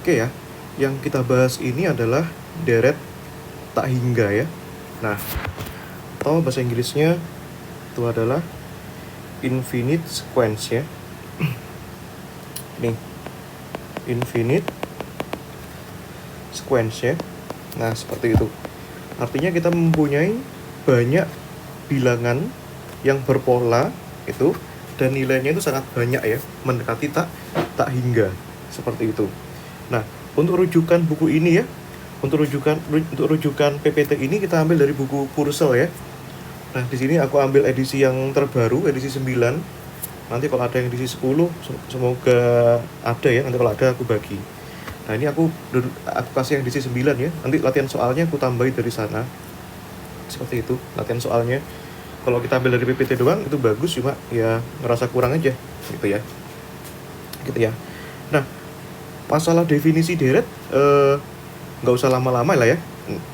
Oke ya, yang kita bahas ini adalah deret tak hingga ya. Nah, atau bahasa Inggrisnya itu adalah infinite sequence ya. Nih, infinite sequence ya. Nah, seperti itu. Artinya kita mempunyai banyak bilangan yang berpola itu, dan nilainya itu sangat banyak ya, mendekati tak hingga, seperti itu. Nah, untuk rujukan buku ini ya, untuk rujukan PPT ini kita ambil dari buku Purcell ya. Nah, di sini aku ambil edisi yang terbaru, edisi 9. Nanti kalau ada yang edisi 10, semoga ada ya, nanti kalau ada aku bagi. Nah, ini aku kasih yang edisi 9 ya. Nanti latihan soalnya aku tambahin dari sana. Seperti itu, latihan soalnya. Kalau kita ambil dari PPT doang itu bagus, cuma ya ngerasa kurang aja gitu ya. Gitu ya. Nah, masalah definisi deret nggak usah lama-lama lah ya.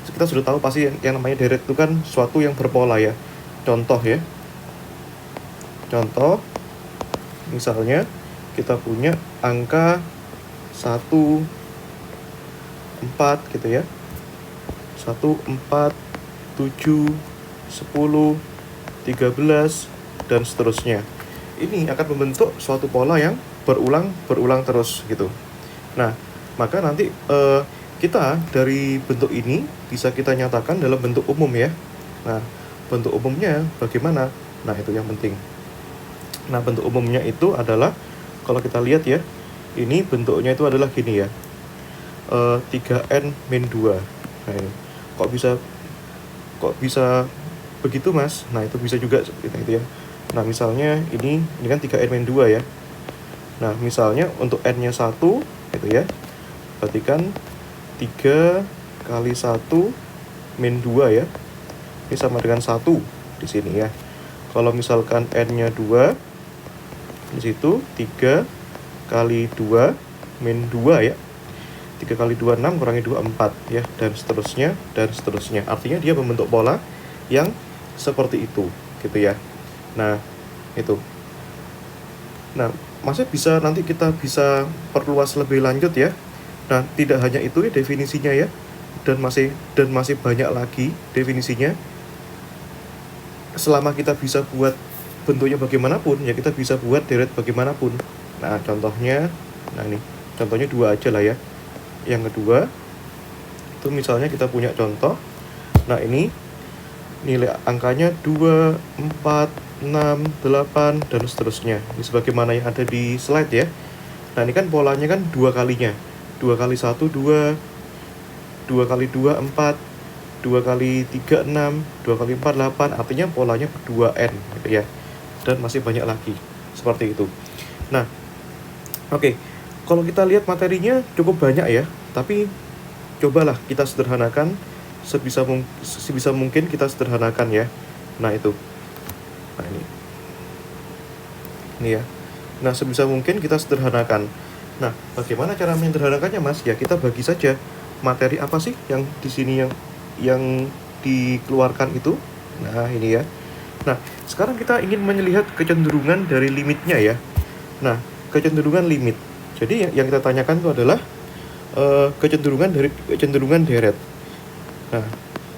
Kita sudah tahu pasti yang namanya deret itu kan suatu yang berpola ya. Contoh ya. Contoh misalnya kita punya angka 1, 4 gitu ya. 1, 4, 7, 10, 13 dan seterusnya. Ini akan membentuk suatu pola yang berulang terus gitu. Nah, maka nanti kita dari bentuk ini bisa kita nyatakan dalam bentuk umum ya. Nah, bentuk umumnya bagaimana? Nah, itu yang penting. Nah, bentuk umumnya itu adalah, kalau kita lihat ya, ini bentuknya itu adalah gini ya, 3n min 2. Nah, ini kok bisa begitu mas? Nah, itu bisa juga gitu ya. Nah, misalnya ini kan 3n min 2 ya. Nah, misalnya untuk n-nya 1 gitu ya, berarti kan 3 kali 1 min 2 ya. Ini sama dengan 1 di sini ya. Kalau misalkan n-nya 2, di situ 3 kali 2 min 2 ya. 3 kali 2, 6, kurangi 2, 4 ya, dan seterusnya. Artinya dia membentuk pola yang seperti itu gitu ya. Nah, itu. Nah, masih nanti kita bisa perluas lebih lanjut ya. Nah, tidak hanya itu ya definisinya ya, dan masih banyak lagi definisinya. Selama kita bisa buat bentuknya bagaimanapun ya, kita bisa buat deret bagaimanapun. Nah, contohnya, ini contohnya 2 aja lah ya. Yang kedua itu misalnya kita punya contoh. Nah, ini nilai angkanya 2, 4, 6, 8 dan seterusnya. Ini sebagaimana yang ada di slide ya. Nah, ini kan polanya kan 2 kalinya. 2 kali 1 2, 2 kali 2 4, 2 kali 3 6, 2 kali 4 8. Artinya polanya 2n gitu ya. Dan masih banyak lagi seperti itu. Nah, oke. Kalau kita lihat materinya cukup banyak ya, tapi cobalah kita sederhanakan sebisa mungkin kita sederhanakan ya. Nah, itu. Nah, ini ya. Nah, sebisa mungkin kita sederhanakan. Nah, bagaimana cara menyederhanakannya, Mas? Ya, kita bagi saja materi apa sih yang di sini yang dikeluarkan itu. Nah, ini ya. Nah, sekarang kita ingin melihat kecenderungan dari limitnya ya. Nah, kecenderungan limit. Jadi yang kita tanyakan itu adalah kecenderungan deret. Nah,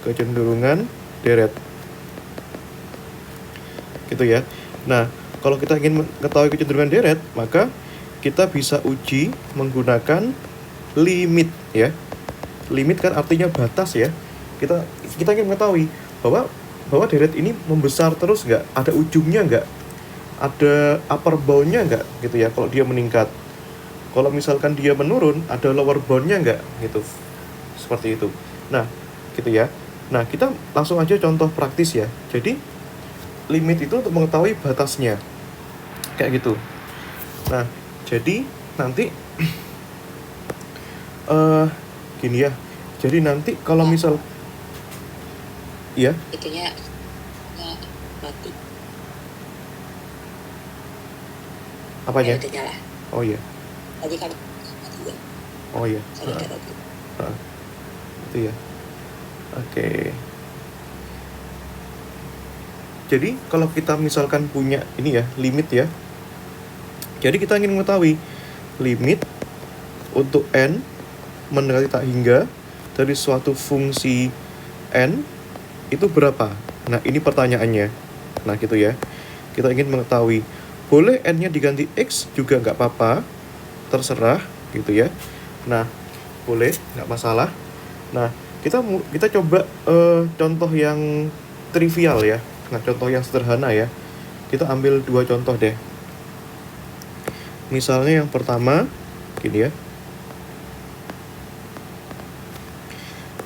kecenderungan deret. Gitu ya. Nah, kalau kita ingin mengetahui kecenderungan deret, maka kita bisa uji menggunakan limit ya. Limit kan artinya batas ya. Kita ingin mengetahui bahwa deret ini membesar terus nggak? Ada ujungnya nggak? Ada upper bound-nya nggak? Gitu ya, kalau dia meningkat. Kalau misalkan dia menurun, ada lower bound-nya nggak? Gitu. Seperti itu. Nah, gitu ya. Nah, kita langsung aja contoh praktis ya. Jadi, limit itu untuk mengetahui batasnya. Kayak gitu. Nah, jadi nanti gini ya. Jadi nanti kalau misal iya, itunya mati. apanya? Udah nyala. Oh iya. Tadi kan mati ya. Oh iya. Saya nggak tahu. Itu ya. Oke. Jadi kalau kita misalkan punya ini ya, limit ya. Jadi kita ingin mengetahui limit untuk n mendekati tak hingga dari suatu fungsi n itu berapa? Nah, ini pertanyaannya. Nah, gitu ya. Kita ingin mengetahui, boleh n-nya diganti x juga nggak apa-apa, terserah, gitu ya. Nah, boleh, nggak masalah. Nah, kita coba contoh yang trivial ya. Nah, contoh yang sederhana ya. Kita ambil 2 contoh deh. Misalnya yang pertama, gini ya.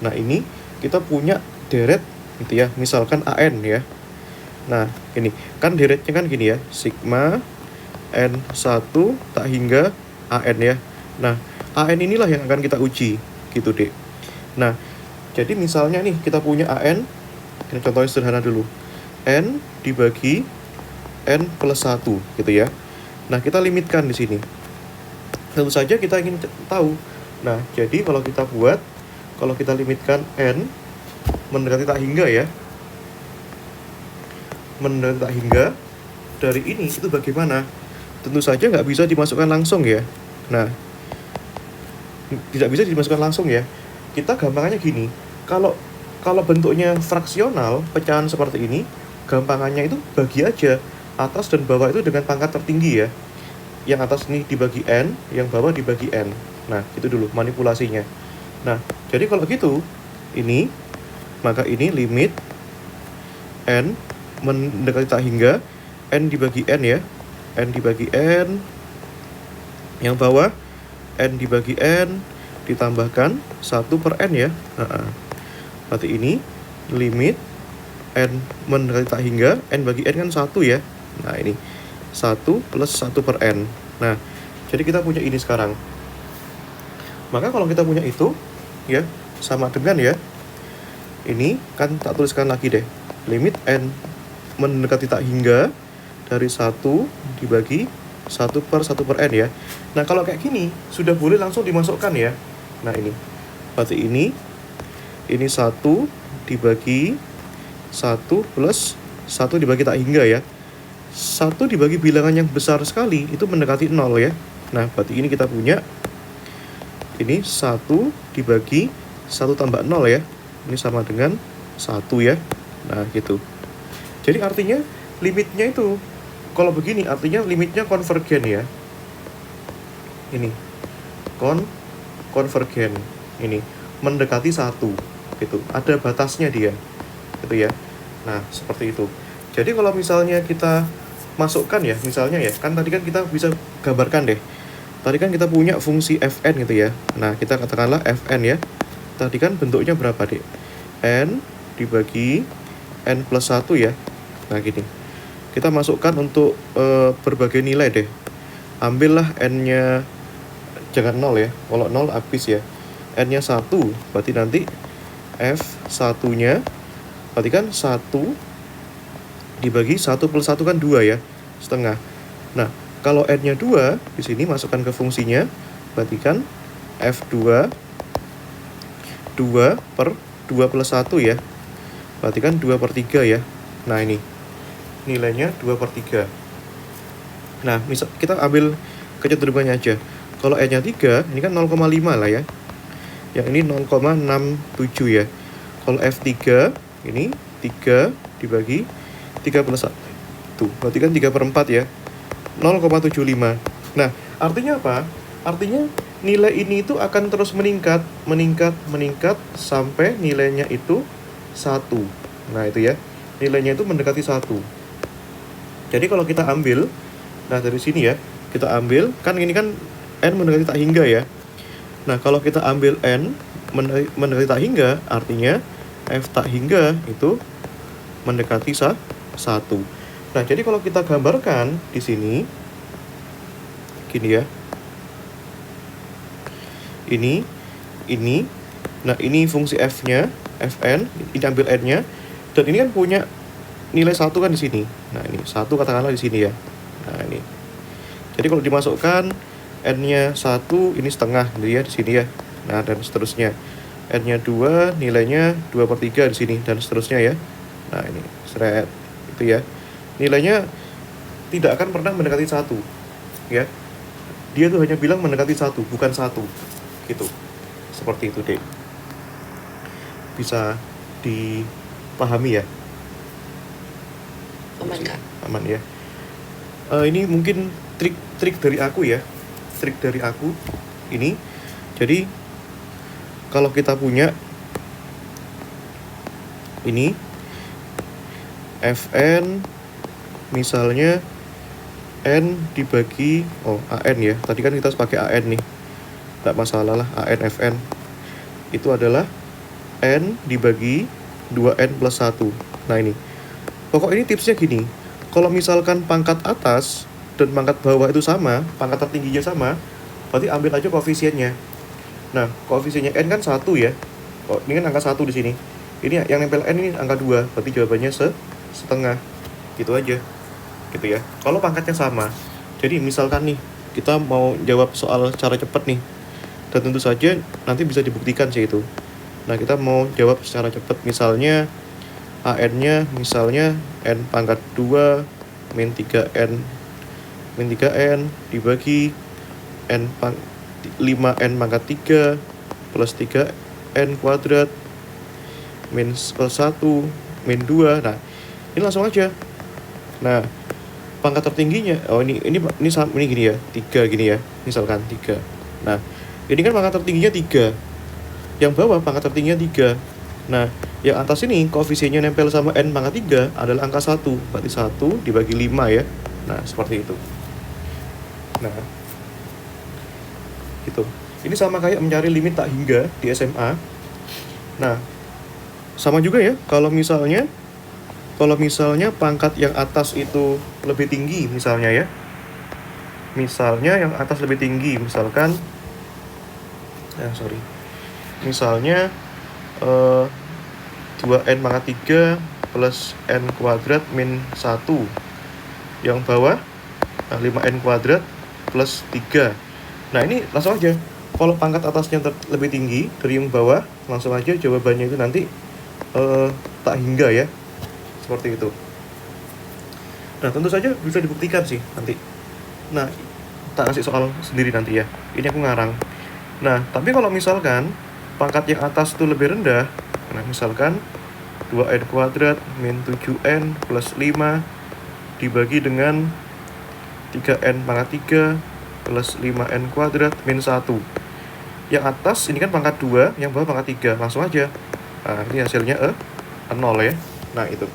Nah, ini kita punya deret gitu ya, misalkan AN ya. Nah, ini kan deretnya kan gini ya, sigma N1 tak hingga AN ya. Nah, AN inilah yang akan kita uji gitu deh. Nah, jadi misalnya nih kita punya AN, ini contohnya sederhana dulu. N dibagi N plus 1 gitu ya. Nah, kita limitkan di sini. Tentu saja kita ingin tahu. Nah, jadi kalau kita limitkan N mendekati tak hingga ya, mendekati tak hingga dari ini itu bagaimana? Tentu saja nggak bisa dimasukkan langsung ya. Nah, tidak bisa dimasukkan langsung ya. Kita gampangannya gini, kalau bentuknya fraksional, pecahan seperti ini, gampangannya itu bagi aja atas dan bawah itu dengan pangkat tertinggi ya. Yang atas ini dibagi N, yang bawah dibagi N. Nah, itu dulu manipulasinya. Nah, jadi kalau gitu, maka ini limit N mendekati tak hingga, N dibagi N ya. N dibagi N, yang bawah N dibagi N, ditambahkan 1 per N ya. Berarti ini limit N mendekati tak hingga, N bagi N kan 1 ya. Nah, ini 1 plus 1 per N. Nah, jadi kita punya ini sekarang. Maka kalau kita punya itu ya, sama dengan ya, ini kan tak tuliskan lagi deh, limit N mendekati tak hingga dari 1 dibagi 1 per N ya. Nah, kalau kayak gini sudah boleh langsung dimasukkan ya. Nah, ini berarti ini 1 dibagi 1 plus 1 dibagi tak hingga ya. 1 dibagi bilangan yang besar sekali itu mendekati 0 ya. Nah, berarti ini kita punya ini 1 dibagi 1 tambah 0 ya. Ini sama dengan 1 ya. Nah, gitu. Jadi artinya limitnya itu, kalau begini artinya limitnya konvergen ya. Ini konvergen. Ini mendekati 1 gitu. Ada batasnya dia. Gitu ya. Nah, seperti itu. Jadi kalau misalnya kita masukkan ya, misalnya ya, kan tadi kan kita bisa gambarkan deh. Tadi kan kita punya fungsi fn gitu ya. Nah, kita katakanlah fn ya. Tadi kan bentuknya berapa, Dek? N dibagi N plus 1 ya. Nah, gini. Kita masukkan untuk berbagai nilai deh. Ambillah N-nya jangan 0 ya. Kalau 0 habis ya. N-nya 1, berarti nanti F1-nya berarti kan 1 dibagi 1 plus 1 kan 2 ya. Setengah. Nah, kalau N-nya 2, di sini masukkan ke fungsinya, berarti kan F2 2 per 2 plus 1 ya. Berarti kan 2 per 3 ya. Nah, ini nilainya 2 per 3. Nah, misal kita ambil kecenderungannya aja. Kalau N-nya 3, ini kan 0,5 lah ya. Yang ini 0,67 ya. Kalau F3, ini 3 dibagi 3 plus 1. Tuh, berarti kan 3 per 4 ya. 0,75. Nah, artinya apa? Artinya nilai ini itu akan terus meningkat sampai nilainya itu 1. Nah, itu ya. Nilainya itu mendekati 1. Jadi kalau kita ambil, nah dari sini ya, kita ambil, kan ini kan N mendekati tak hingga ya. Nah, kalau kita ambil N mendekati tak hingga, artinya F tak hingga itu mendekati 1. Nah, jadi kalau kita gambarkan di sini, gini ya. Ini. Nah, ini fungsi F-nya, Fn, ini ambil N-nya. Dan ini kan punya nilai 1 kan di sini. Nah, ini 1 katakanlah di sini ya. Nah, ini. Jadi kalau dimasukkan N-nya 1, ini setengah dia di sini ya. Nah, dan seterusnya. N-nya 2, nilainya 2 per 3 di sini, dan seterusnya ya. Nah, ini, seret. Itu ya. Nilainya tidak akan pernah mendekati 1. Ya. Dia tuh hanya bilang mendekati 1, bukan 1. Gitu. seperti itu, Dek. Bisa dipahami ya? Aman Kak. Aman ya. Ini mungkin trik dari aku ya. Trik dari aku ini. Jadi kalau kita punya ini Fn misalnya N dibagi AN ya. Tadi kan kita pakai AN nih. Nggak masalah lah, AN Fn. Itu adalah N dibagi 2N plus 1. Nah ini. Pokok ini tipsnya gini. Kalau misalkan pangkat atas dan pangkat bawah itu sama, pangkat tertingginya sama, berarti ambil aja koefisiennya. Nah, koefisiennya N kan 1 ya. Ini kan angka 1 di sini. Ini yang nempel N ini angka 2, berarti jawabannya setengah. Gitu aja. Gitu ya. Kalau pangkatnya sama. Jadi misalkan nih, kita mau jawab soal cara cepat nih. Dan tentu saja nanti bisa dibuktikan sih itu. Nah, kita mau jawab secara cepat. Misalnya AN-nya misalnya N pangkat 2 min 3N dibagi 5N pangkat 3 plus 3N kuadrat min 1 min 2. Nah, ini langsung aja. Nah, pangkat tertingginya ini gini ya, 3 gini ya, misalkan 3. Nah, ini kan pangkat tertingginya 3. Yang bawah pangkat tertingginya 3. Nah, yang atas ini koefisiennya nempel sama N pangkat 3 adalah angka 1. Berarti 1 dibagi 5 ya. Nah, seperti itu. Nah, gitu. Ini sama kayak mencari limit tak hingga di SMA. Nah, sama juga ya kalau misalnya pangkat yang atas itu lebih tinggi misalnya ya. Misalnya yang atas lebih tinggi, misalkan misalnya 2N pangkat 3 plus N kuadrat min 1. Yang bawah 5N kuadrat plus 3. Nah, ini langsung aja. Kalau pangkat atasnya lebih tinggi dari yang bawah, langsung aja jawabannya itu nanti tak hingga ya. Seperti itu. Nah, tentu saja bisa dibuktikan sih nanti. Nah, tak kasih soal sendiri nanti ya. Ini aku ngarang. Nah, tapi kalau misalkan pangkat yang atas itu lebih rendah, nah misalkan 2N kuadrat min 7N plus 5 dibagi dengan 3N pangkat 3 plus 5N kuadrat min 1. Yang atas ini kan pangkat 2, yang bawah pangkat 3. Langsung aja. Nah, ini hasilnya 0 ya. Nah, itu.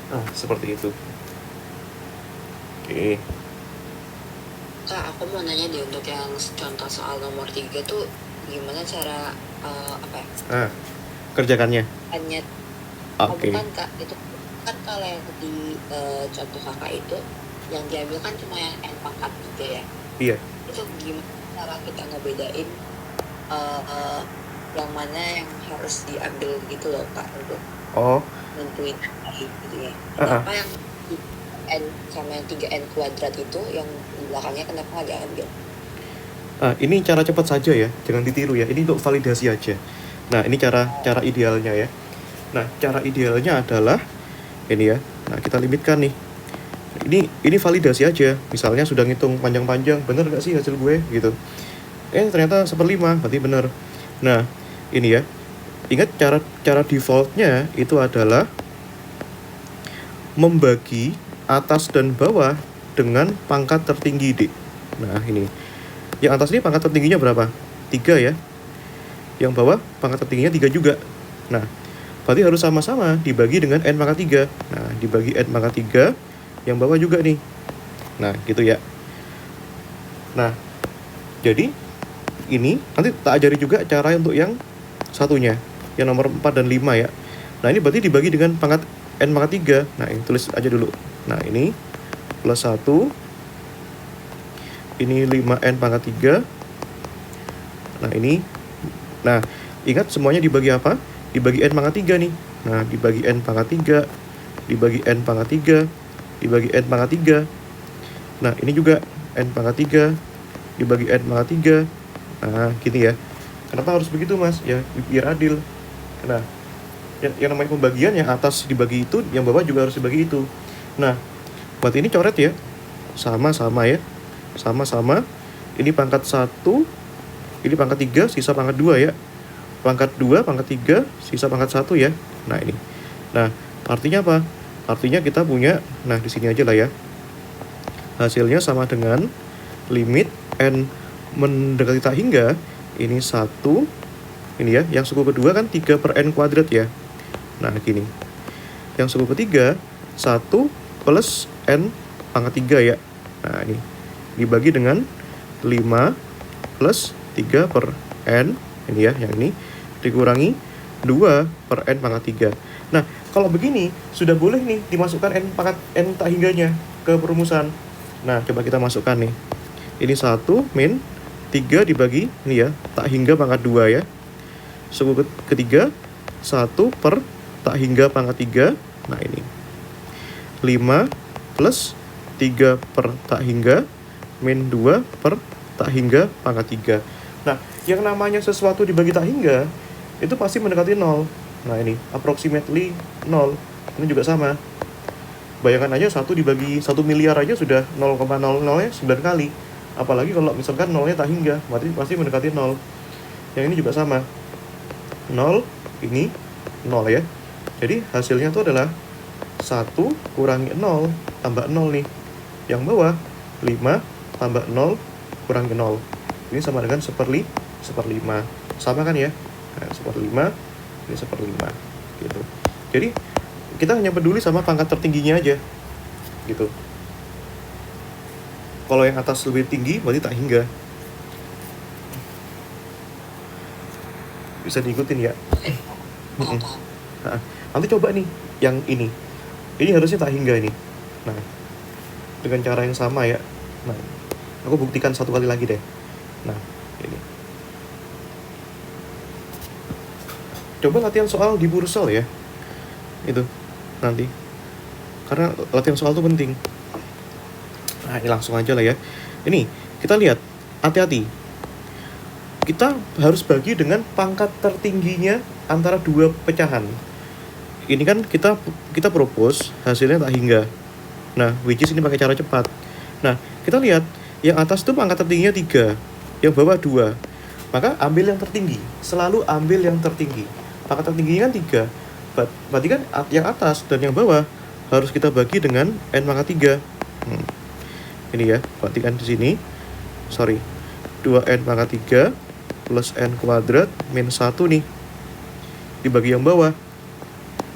Nah, seperti itu. Oke. Kak, aku mau nanya deh untuk yang contoh soal nomor 3 tuh gimana cara Kerjakannya. N-nya Oke. bukan Kak, itu kan kalau yang di contoh kakak itu yang diambil kan cuma yang N pangkat 3 ya. Iya. Itu gimana cara kita ngebedain yang mana yang harus diambil gitu loh Kak, untuk nentuin gitu ya. Kenapa yang N sama yang 3N kuadrat itu yang di belakangnya kenapa nggak diambil? Ini cara cepat saja ya, jangan ditiru ya. Ini untuk validasi aja. Nah, ini cara idealnya ya. Nah, cara idealnya adalah ini ya. Nah, kita limitkan nih. Ini validasi aja. Misalnya sudah ngitung panjang-panjang, bener nggak sih hasil gue gitu? Ternyata 1/5, berarti bener. Nah, ini ya. Ingat cara defaultnya itu adalah membagi atas dan bawah dengan pangkat tertinggi D. Nah, ini. Yang atas ini pangkat tertingginya berapa? 3 ya. Yang bawah pangkat tertingginya 3 juga. Nah, berarti harus sama-sama dibagi dengan N pangkat 3. Nah, dibagi N pangkat 3, yang bawah juga nih. Nah, gitu ya. Nah, jadi ini nanti tak ajari juga cara untuk yang satunya, yang nomor 4 dan 5 ya. Nah, ini berarti dibagi dengan pangkat N pangkat 3. Nah, ini tulis aja dulu. Nah, ini plus 1. Ini 5N pangkat 3. Nah, ini. Nah, ingat semuanya dibagi apa? Dibagi N pangkat 3 nih. Nah, dibagi N pangkat 3. Dibagi N pangkat 3. Dibagi N pangkat 3. Nah, ini juga N pangkat 3. Dibagi N pangkat 3. Nah, gitu ya. Kenapa harus begitu, Mas? Ya, biar adil. Nah, yang namanya pembagian, yang atas dibagi itu, yang bawah juga harus dibagi itu. Nah, berarti ini coret ya. Sama-sama ya. Sama-sama. ini pangkat 1, ini pangkat 3, sisa pangkat 2 ya. Pangkat 2, pangkat 3, sisa pangkat 1 ya. Nah, ini. Nah, artinya apa? Artinya kita punya, nah di sini aja lah ya. Hasilnya sama dengan limit n mendekati tak hingga, ini 1, ini ya. Yang suku kedua kan 3 per n kuadrat ya. Nah, gini. Yang suku ketiga, 1 plus n pangkat 3 ya. Nah, ini. Dibagi dengan 5 plus 3 per n, ini ya, yang ini, dikurangi 2 per n pangkat 3. Nah, kalau begini, sudah boleh nih dimasukkan n pangkat n tak hingganya ke perumusan. Nah, coba kita masukkan nih. Ini 1 min 3 dibagi, ini ya, tak hingga pangkat 2 ya. Suku ketiga, 1 per tak hingga pangkat 3. Nah, ini 5 plus 3 per tak hingga min 2 per tak hingga pangkat 3. Nah, yang namanya sesuatu dibagi tak hingga itu pasti mendekati 0. Nah, ini approximately 0. Ini juga sama. Bayangkan aja 1 dibagi 1 miliar aja sudah 0,00-nya 9 kali. Apalagi kalau misalkan 0-nya tak hingga, berarti pasti mendekati 0. Yang ini juga sama. 0, ini 0 ya. Jadi hasilnya itu adalah 1 kurangi 0 tambah 0 nih. Yang bawah 5 tambah 0 kurangi 0. Ini sama dengan 1/5. Sama kan ya? Nah, 1/5, ini 1/5 gitu. Jadi kita hanya peduli sama pangkat tertingginya aja gitu. Kalau yang atas lebih tinggi berarti tak hingga. Bisa diikutin ya. Nah, nanti coba nih yang ini. Ini harusnya tak hingga ini. Nah, dengan cara yang sama ya. Nah, aku buktikan satu kali lagi deh. Nah, ini. Coba latihan soal di Bursel ya. Itu nanti. Karena latihan soal itu penting. Nah, ini langsung aja lah ya. Ini, kita lihat. Hati-hati. Kita harus bagi dengan pangkat tertingginya antara dua pecahan. Ini kan kita propose hasilnya tak hingga. Nah, which is ini pakai cara cepat. Nah, kita lihat yang atas itu pangkat tertingginya 3, yang bawah 2. Maka ambil yang tertinggi, selalu ambil yang tertinggi. Pangkat tertingginya kan 3. Berarti kan yang atas dan yang bawah harus kita bagi dengan n pangkat 3. Ini ya, berarti kan di sini 2n pangkat 3 plus n kuadrat min 1 nih. Dibagi yang bawah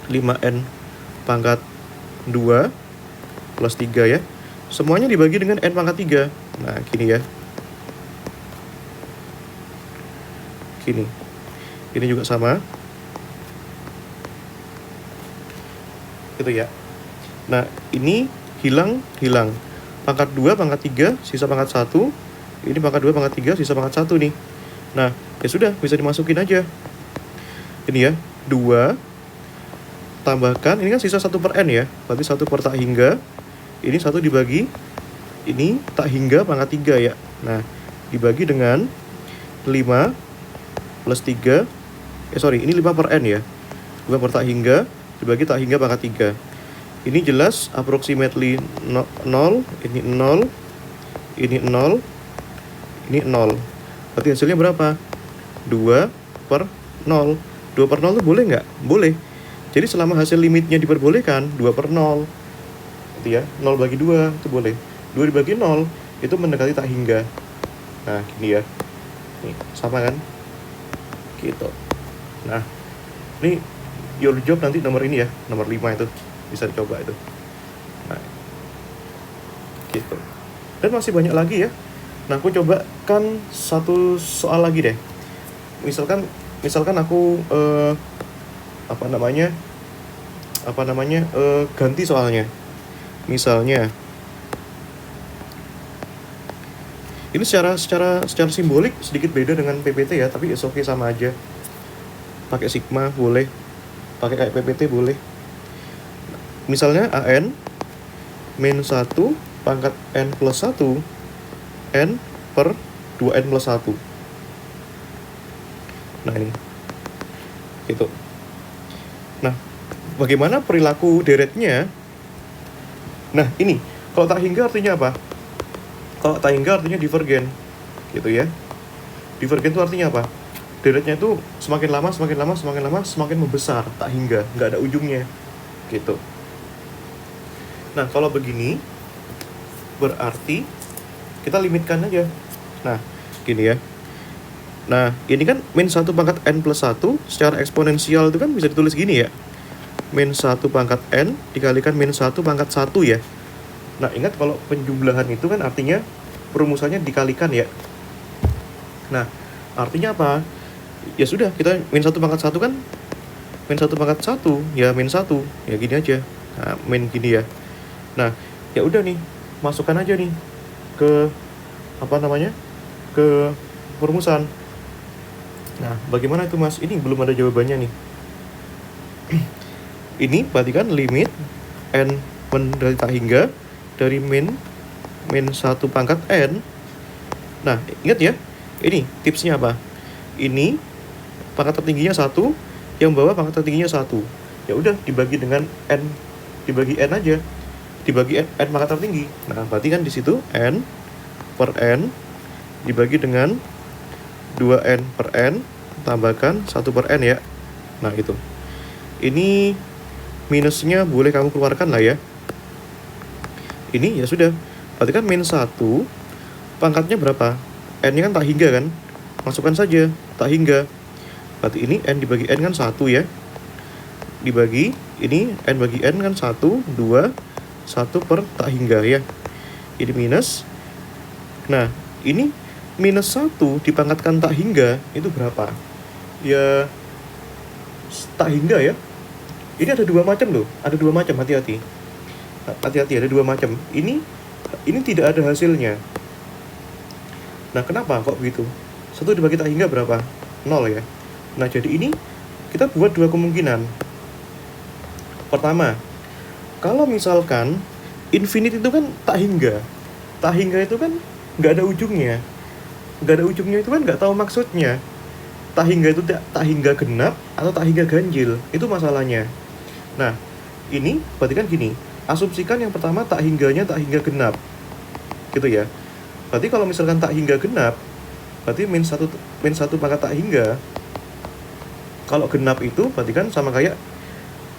5n pangkat 2 plus 3 ya. Semuanya dibagi dengan n pangkat 3. Nah, gini ya. Gini. Ini juga sama. Gitu ya. Nah, ini hilang. Pangkat 2, pangkat 3, sisa pangkat 1. Ini pangkat 2, pangkat 3, sisa pangkat 1 nih. Nah, ya sudah, bisa dimasukin aja. Ini ya, 2 tambahkan, ini kan sisa 1 per n ya. Berarti 1 per tak hingga. Ini 1 dibagi, ini tak hingga pangkat 3 ya. Nah, dibagi dengan 5 plus 3. Ini 5 per n ya. 5 per tak hingga, dibagi tak hingga pangkat 3. Ini jelas approximately 0, ini 0, ini 0, ini 0. Berarti hasilnya berapa? 2 per 0. 2 per 0 itu boleh nggak? Boleh. Jadi selama hasil limitnya diperbolehkan, 2 per 0. Gitu ya, 0 bagi 2 itu boleh. 2 dibagi 0 itu mendekati tak hingga. Nah, gini ya. Nih, sama kan? Gitu. Nah, ini your job nanti nomor ini ya, nomor 5 itu. Bisa dicoba itu. Nah, gitu. Dan masih banyak lagi ya. Nah, aku cobakan satu soal lagi deh. Misalkan aku ganti soalnya. Misalnya ini secara simbolik sedikit beda dengan PPT ya, tapi oke sama aja. Pakai sigma boleh, pakai kayak PPT boleh. Misalnya AN min 1 pangkat N plus 1 N per 2N plus 1. Nah, ini gitu. Nah, bagaimana perilaku deretnya? Nah, ini kalau tak hingga artinya apa? Kalau tak hingga artinya divergen. gitu ya. Divergen itu artinya apa? Deretnya itu semakin lama semakin membesar, tak hingga, nggak ada ujungnya gitu. Nah kalau begini berarti kita limitkan aja. Nah gini ya. Nah ini kan min 1 pangkat n plus 1 secara eksponensial itu kan bisa ditulis gini ya, min 1 pangkat n dikalikan min 1 pangkat 1 ya. Nah ingat kalau penjumlahan itu kan artinya perumusannya dikalikan ya. Nah artinya apa? Ya sudah, kita min 1 pangkat 1 kan min 1 pangkat 1 ya min 1 ya gini aja. Nah min gini ya. Nah ya udah nih, masukkan aja nih ke ke perumusan. Nah bagaimana itu Mas? Ini belum ada jawabannya nih. Ini berarti kan limit n dari tak hingga dari min 1 pangkat n. Nah ingat ya, ini tipsnya apa? Ini pangkat tertingginya 1, yang bawah pangkat tertingginya 1. Ya udah dibagi dengan n, dibagi n aja, dibagi n pangkat tertinggi. Nah berarti kan di situ n per n dibagi dengan 2n per n tambahkan 1 per n ya. Nah itu, ini minusnya boleh kamu keluarkan lah ya. Ini ya sudah, berarti kan min 1 pangkatnya berapa? N nya kan tak hingga kan, masukkan saja tak hingga. Berarti ini n dibagi n kan 1 ya, dibagi ini n bagi n kan 1, 2, 1 per tak hingga ya. Ini minus. Nah ini minus 1 dipangkatkan tak hingga itu berapa? Ya tak hingga ya. Ini ada 2 macam loh, ada 2 macam, hati-hati. Hati-hati, ada 2 macam. Ini tidak ada hasilnya. Nah kenapa kok begitu? 1 dibagi tak hingga berapa? 0 ya. Nah jadi ini kita buat 2 kemungkinan. Pertama, kalau misalkan infinite itu kan tak hingga. Tak hingga itu kan nggak ada ujungnya. Nggak ada ujungnya itu kan nggak tahu maksudnya. Tak hingga itu tak hingga genap atau tak hingga ganjil, itu masalahnya. Nah ini berarti kan gini, asumsikan yang pertama tak hingganya tak hingga genap gitu ya. Berarti kalau misalkan tak hingga genap, berarti min 1 pangkat tak hingga, kalau genap itu berarti kan sama kayak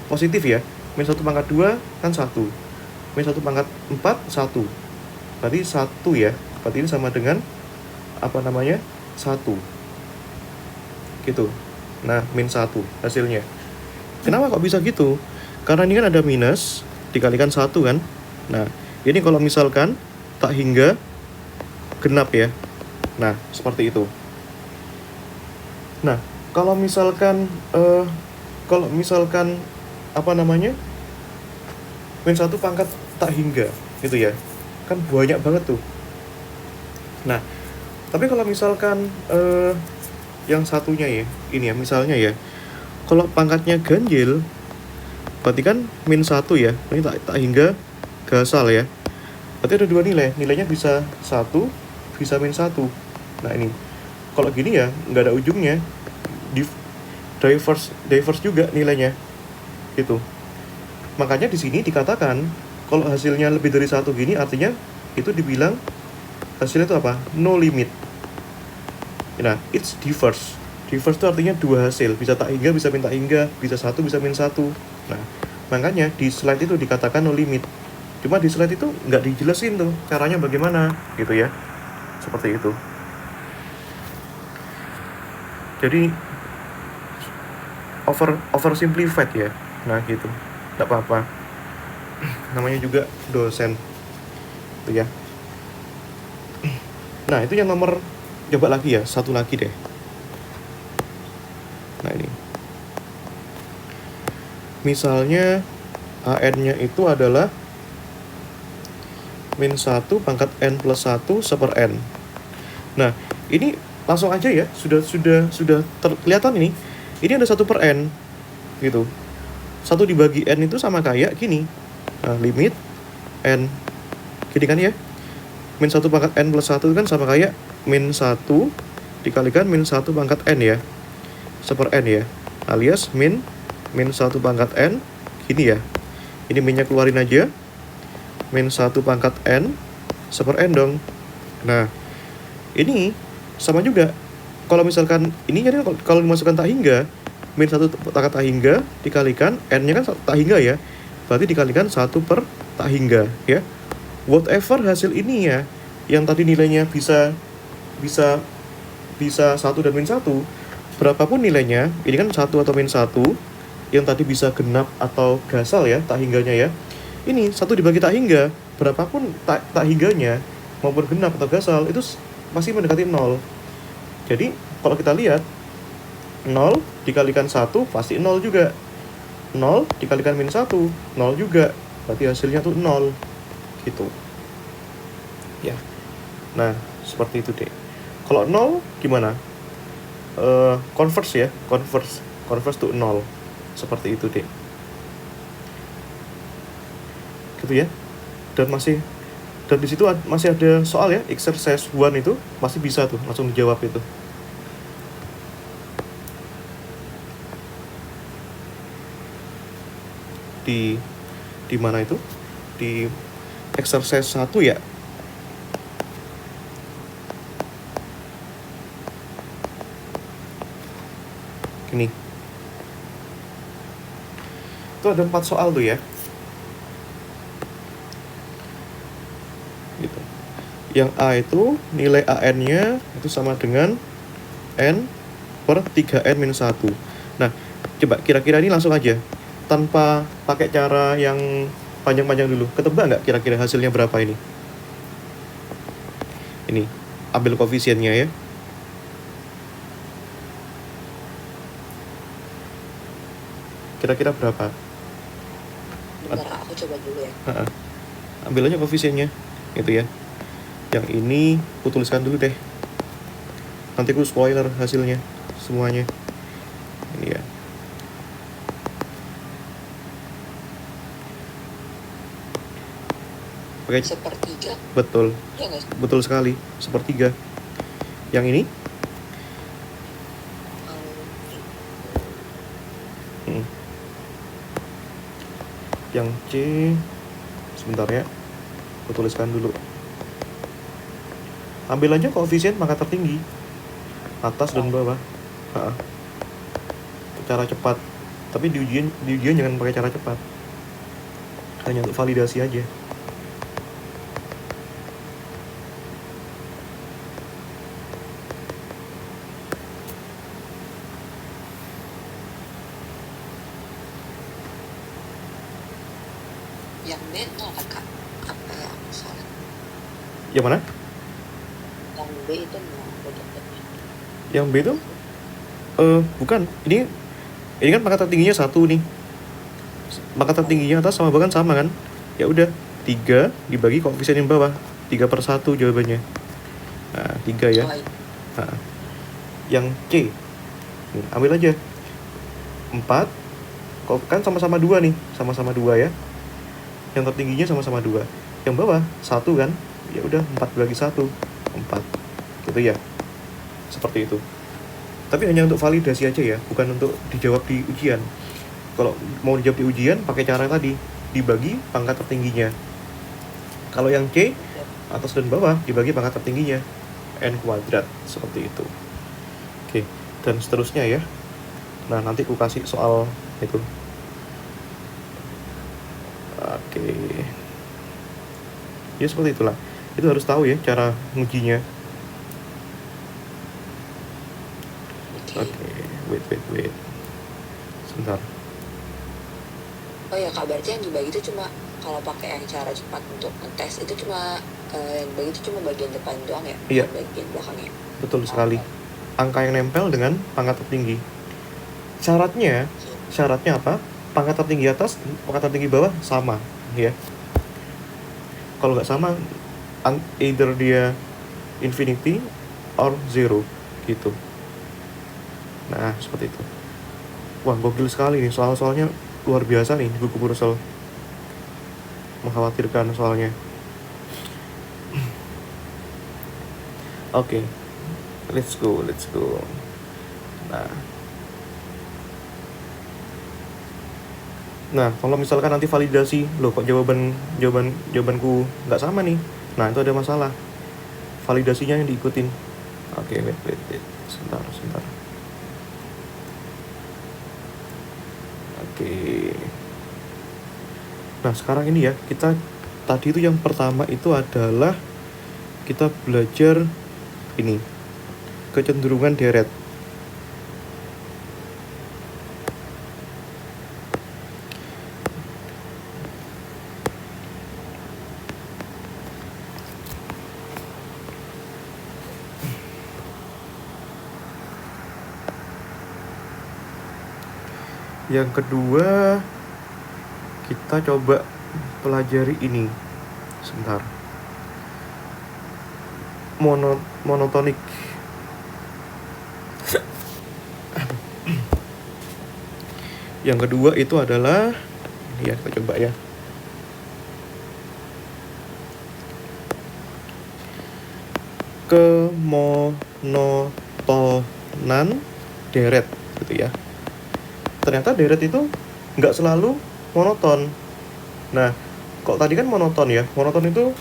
positif ya. Min 1 pangkat 2 kan 1, min 1 pangkat 4 1, berarti 1 ya. Berarti ini sama dengan 1 gitu. Nah min 1 hasilnya. Kenapa kok bisa gitu? Karena ini kan ada minus dikalikan 1 kan. Nah ini kalau misalkan tak hingga genap ya. Nah seperti itu. Nah kalau misalkan min 1 pangkat tak hingga gitu ya, kan banyak banget tuh. Nah tapi kalau misalkan yang satunya ya, ini ya misalnya ya, kalau pangkatnya ganjil berarti kan min 1 ya, ini tak hingga gasal ya. Berarti ada 2 nilai, nilainya bisa 1, bisa min 1. Nah ini kalau gini ya nggak ada ujungnya, diverse juga nilainya gitu. Makanya di sini dikatakan kalau hasilnya lebih dari 1 gini, artinya itu dibilang hasilnya itu apa? No limit. Nah, it's diverse. Diverse itu artinya 2 hasil, bisa tak hingga, bisa min tak hingga, bisa 1, bisa min 1. Nah, makanya di slide itu dikatakan no limit. Cuma di slide itu nggak dijelasin tuh caranya bagaimana gitu ya. Seperti itu. Jadi oversimplified ya. Nah gitu, nggak apa-apa. Namanya juga dosen tuh ya. Nah itu yang nomor, coba lagi ya, satu lagi deh. Nah ini misalnya AN-nya itu adalah min 1 pangkat n plus 1 seper n. Nah ini langsung aja ya, sudah kelihatan ini. Ini ada 1 per n gitu. 1 dibagi n itu sama kayak gini. Nah, limit n gini kan ya. Min 1 pangkat n plus 1 kan sama kayak min 1 dikalikan min 1 pangkat n ya, seper n ya, alias min 1 pangkat n gini ya. Ini minnya keluarin aja, min 1 pangkat n seper n dong. Nah Ini sama juga. Kalau misalkan ini jadi kalau dimasukkan tak hingga, min 1 tak hingga dikalikan n-nya kan tak hingga ya. Berarti dikalikan 1 per tak hingga ya. Whatever hasil ini ya, yang tadi nilainya bisa 1 dan min 1, berapapun nilainya, ini kan 1 atau min 1, yang tadi bisa genap atau gasal ya, tak hingganya ya. Ini 1 dibagi tak hingga, berapapun tak hingganya, maupun genap atau gasal, itu masih mendekati 0. Jadi, kalau kita lihat, 0 dikalikan 1 pasti 0 juga. 0 dikalikan min 1, 0 juga. Berarti hasilnya tuh 0. Gitu. Ya. Nah, seperti itu deh. Kalau 0 gimana? Converse ya, converse to 0. Seperti itu deh. Gitu ya. Dan di situ masih ada soal ya, exercise 1 itu masih bisa tuh langsung dijawab itu. Di mana itu? Di exercise 1 ya. Ini. Itu ada 4 soal tuh ya. Gitu. Yang A itu nilai AN-nya itu sama dengan N per 3N-1. Nah, coba kira-kira ini langsung aja. Tanpa pakai cara yang panjang-panjang dulu. Ketebak nggak kira-kira hasilnya berapa ini? Ini, ambil koefisiennya ya. Kira-kira berapa? Bentar, aku coba dulu ya. Ambil aja koefisiennya, gitu ya. Yang ini aku tuliskan dulu deh. Nanti aku spoiler hasilnya semuanya. Ini ya. Pakai sepertiga. Betul. Ya, betul sekali, sepertiga. Yang ini? Yang C, sebentar ya, aku tuliskan dulu. Ambil aja koefisien pangkat tertinggi, atas dan bawah. Cara cepat, tapi di ujian jangan pakai cara cepat, hanya untuk validasi aja. Yang B 0 kan Kak? Apa yang salah? Yang mana? Yang B itu 0. Yang B itu? Bukan. Ini kan pangkat tertingginya 1 nih. Pangkat tertingginya atas sama bawah kan sama kan? Ya udah, 3 dibagi koefisien yang bawah. 3/1 jawabannya. Nah, 3 ya. Nah, yang C. Nih, ambil aja. 4. Kan sama-sama 2 nih. Sama-sama 2 ya. Yang tertingginya sama-sama 2. Yang bawah 1 kan? Ya udah, 4 bagi 1. 4. Gitu ya. Seperti itu. Tapi hanya untuk validasi aja ya, bukan untuk dijawab di ujian. Kalau mau dijawab di ujian, pakai cara tadi, dibagi pangkat tertingginya. Kalau yang C, atas dan bawah, dibagi pangkat tertingginya, N², seperti itu. Oke, dan seterusnya ya. Nah, nanti aku kasih soal itu. Oke. Ya, seperti itulah. Itu harus tahu ya, cara ngujinya. Oke, wait. Sebentar. Oh ya Kak, berarti yang dibagi itu cuma kalau pakai yang cara cepat untuk ngetes itu cuma yang dibagi itu cuma bagian depan doang ya? Iya. Bagian belakangnya. Betul sekali. Angka yang nempel dengan pangkat tertinggi. Syaratnya apa? Pangkat tertinggi atas, pangkat tertinggi bawah sama, ya. Kalau nggak sama, either dia infinity or zero, gitu. Nah, seperti itu. Wah, gokil sekali nih. Soal-soalnya luar biasa nih, buku Purcell. Mengkhawatirkan soalnya. Oke. Let's go. Nah, kalau misalkan nanti validasi, loh kok jawabanku nggak sama nih. Nah, itu ada masalah. validasinya yang diikutin. Oke, wait. Sebentar. Oke. Nah, sekarang ini ya, kita tadi itu yang pertama itu adalah kita belajar ini, kecenderungan deret. Yang kedua, kita coba pelajari ini. Sebentar. Monotonik. Yang kedua itu adalah ini ya, kita coba ya. Kemonotonan deret gitu ya. Ternyata deret itu nggak selalu monoton. Nah, kok tadi kan monoton ya. Monoton itu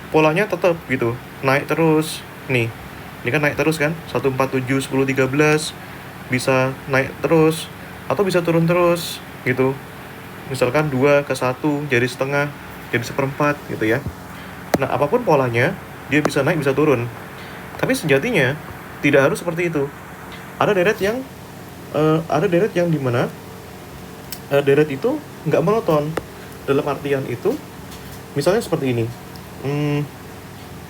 polanya tetap gitu, naik terus. Nih, ini kan naik terus kan, 1, 4, 7, 10, 13. Bisa naik terus, atau bisa turun terus gitu. Misalkan 2 ke 1, jadi setengah, jadi 1/4 gitu ya. Nah, apapun polanya, dia bisa naik, bisa turun. Tapi sejatinya, tidak harus seperti itu. Ada deret yang dimana deret itu nggak monoton. Dalam artian itu, misalnya seperti ini.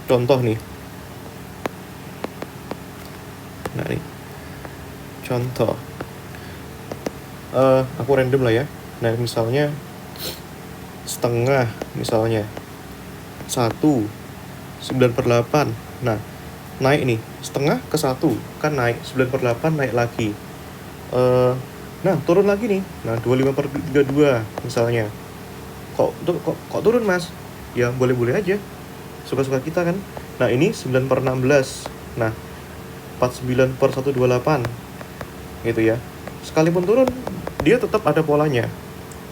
Contoh nih. Nah nih, contoh. Aku random lah ya. Nah, misalnya setengah, misalnya 1, 9/8. Nah, naik nih, setengah ke 1 kan naik, 9/8 naik lagi. Nah, turun lagi nih. Nah, 25/32 misalnya. Kok turun, Mas? Ya, boleh-boleh aja. Suka-suka kita kan. Nah, ini 9/16. Nah, 49/128. Gitu ya. Sekalipun turun, dia tetap ada polanya.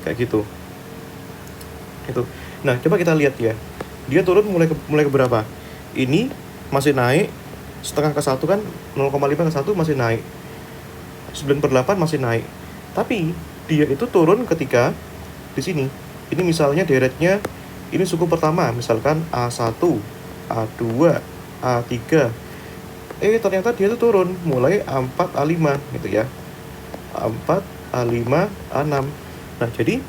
Kayak gitu. Itu. Nah, coba kita lihat ya. Dia turun mulai ke berapa? Ini masih naik. Setengah ke 1 kan, 0,5 ke 1 masih naik. 9/8 masih naik. Tapi dia itu turun ketika di sini. Ini misalnya deretnya, ini suku pertama, misalkan A1, A2, A3. Ternyata dia itu turun mulai A4, A5 gitu ya. A4, A5, A6. Nah, jadi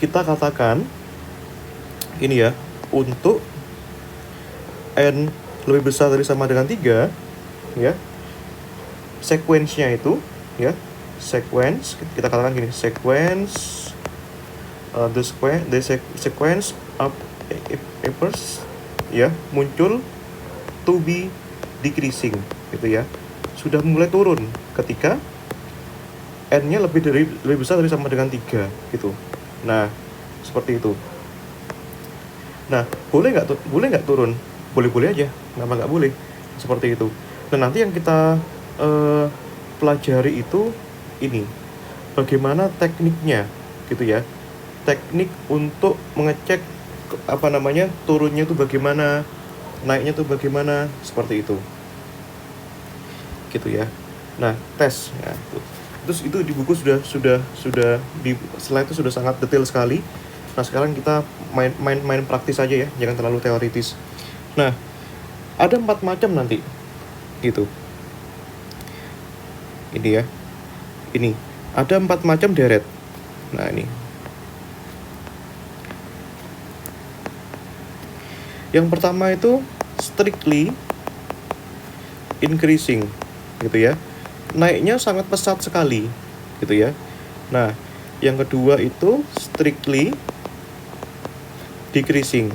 kita katakan ini ya, untuk N lebih besar dari sama dengan 3 ya, sekuensnya itu ya, kita katakan gini, the sequence of appears ya, muncul to be decreasing gitu ya, sudah mulai turun ketika N-nya lebih besar dari sama dengan 3 gitu. Nah, seperti itu. Nah, boleh nggak turun? Boleh-boleh aja, kenapa nggak boleh? Seperti itu. Nah, nanti yang kita pelajari itu ini, bagaimana tekniknya gitu ya, teknik untuk mengecek turunnya itu bagaimana, naiknya itu bagaimana, seperti itu gitu ya. Nah, tes ya, terus itu di buku sudah di slide itu sudah sangat detail sekali. Nah, sekarang kita main praktis aja ya, jangan terlalu teoritis. Nah, ada 4 macam nanti gitu. Ini ya. Ini ada 4 macam deret. Nah, ini. Yang pertama itu strictly increasing gitu ya. Naiknya sangat pesat sekali gitu ya. Nah, yang kedua itu strictly decreasing.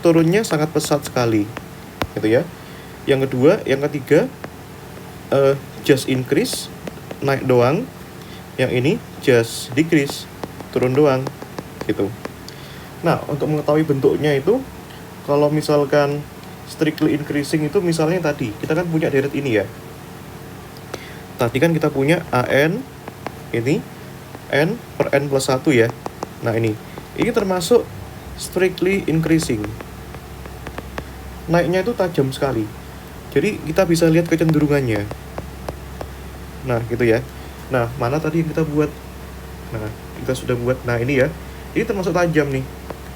Turunnya sangat pesat sekali gitu ya. Yang ketiga just increase, naik doang. Yang ini just decrease, turun doang gitu. Nah, untuk mengetahui bentuknya itu, kalau misalkan strictly increasing itu misalnya tadi kita kan punya deret ini ya. Tadi kan kita punya AN ini N per N plus 1 ya. Nah, ini termasuk strictly increasing. Naiknya itu tajam sekali. Jadi kita bisa lihat kecenderungannya. Nah, gitu ya. Nah, mana tadi yang kita buat? Nah, kita sudah buat. Nah, ini ya. Ini termasuk tajam nih.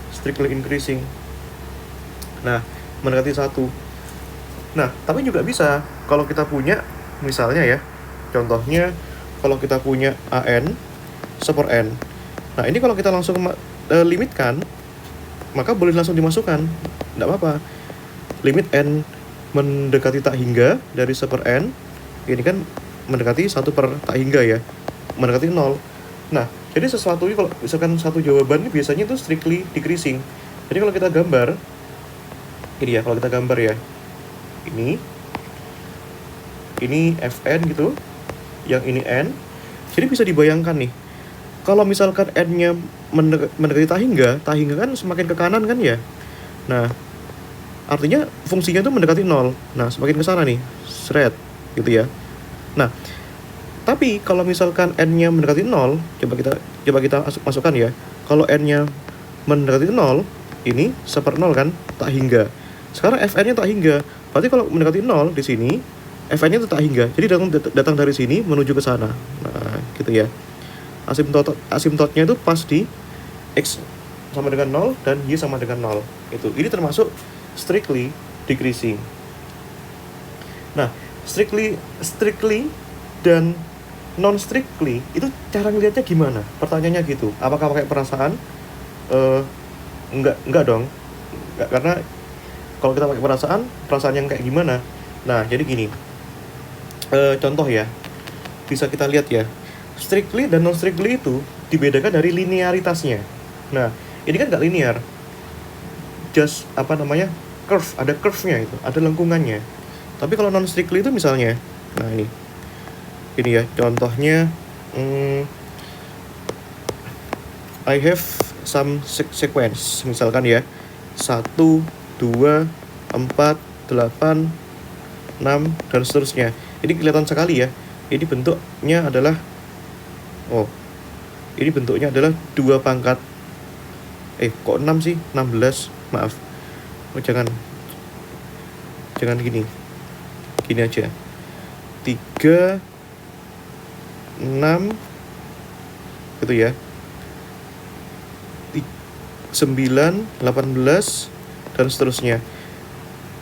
Strictly increasing. Nah, mendekati 1. Nah, tapi juga bisa kalau kita punya, misalnya ya, contohnya kalau kita punya AN super N. Nah, ini kalau kita langsung limitkan, maka boleh langsung dimasukkan. Tidak apa-apa. Limit N mendekati tak hingga dari super N. Ini kan mendekati 1 per tak hingga ya. Mendekati 0. Nah, jadi sesuatu ini kalau misalkan satu jawaban ini biasanya itu strictly decreasing. Jadi kalau kita gambar, ini ya, kalau kita gambar ya, ini Fn gitu, yang ini N. Jadi bisa dibayangkan nih, kalau misalkan N-nya mendekati tak hingga kan semakin ke kanan kan ya. Nah, artinya fungsinya itu mendekati 0. Nah, semakin ke sana nih, seret gitu ya. Nah, tapi kalau misalkan N-nya mendekati 0, coba kita masukkan ya. Kalau N-nya mendekati 0, ini 1/0 kan, tak hingga. Sekarang Fn-nya tak hingga. Berarti kalau mendekati 0 di sini, Fn-nya itu tak hingga. Jadi datang dari sini menuju ke sana. Nah, gitu ya. Asimtotnya itu pas di X sama dengan 0 dan Y sama dengan 0. Itu. Ini termasuk strictly decreasing. Nah, strictly dan non-strictly itu cara ngelihatnya gimana? Pertanyaannya gitu. Apakah pakai perasaan? Enggak dong. Enggak, karena kalau kita pakai perasaan yang kayak gimana? Nah, jadi gini. Contoh ya. Bisa kita lihat ya. Strictly dan non-strictly itu dibedakan dari linearitasnya. Nah, ini kan nggak linear. Just curve, ada curve-nya itu, ada lengkungannya. Tapi kalau non-strictly itu misalnya, nah ini ya contohnya, I have some sequence, misalkan ya 1, 2, 4, 8, 6 dan seterusnya. Ini kelihatan sekali ya. Ini bentuknya adalah ini bentuknya adalah 2 pangkat kok 6 sih? 16, maaf. Jangan gini aja. 3, 6 gitu ya. 9, 18 dan seterusnya.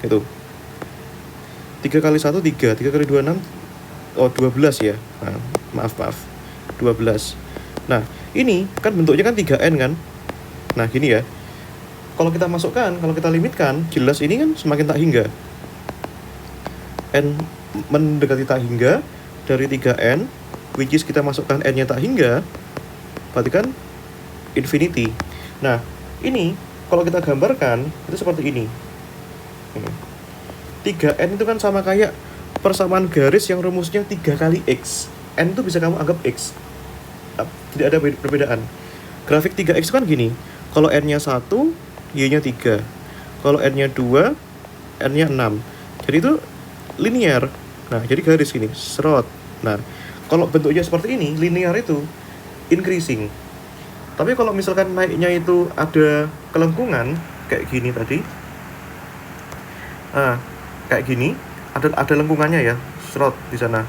Gitu. 3 kali 1 3, 3 kali 2 6. 12 ya. Nah, maaf. 12. Nah, ini kan bentuknya kan 3N kan. Nah, gini ya. Kalau kita masukkan, kalau kita limitkan, jelas ini kan semakin tak hingga. N mendekati tak hingga dari 3N, which is kita masukkan N-nya tak hingga, berarti kan infinity. Nah, ini kalau kita gambarkan, itu seperti ini. 3N itu kan sama kayak persamaan garis yang rumusnya 3 kali X. N itu bisa kamu anggap X. Tidak ada perbedaan. Grafik 3X kan gini. Kalau N-nya 1, Y-nya 3. Kalau N-nya 2, N-nya 6. Jadi itu linear. Nah, jadi garis gini, serot. Nah, kalau bentuknya seperti ini, linear itu increasing. Tapi kalau misalkan naiknya itu ada kelengkungan, kayak gini tadi. Nah, kayak gini, ada lengkungannya ya, serot di sana.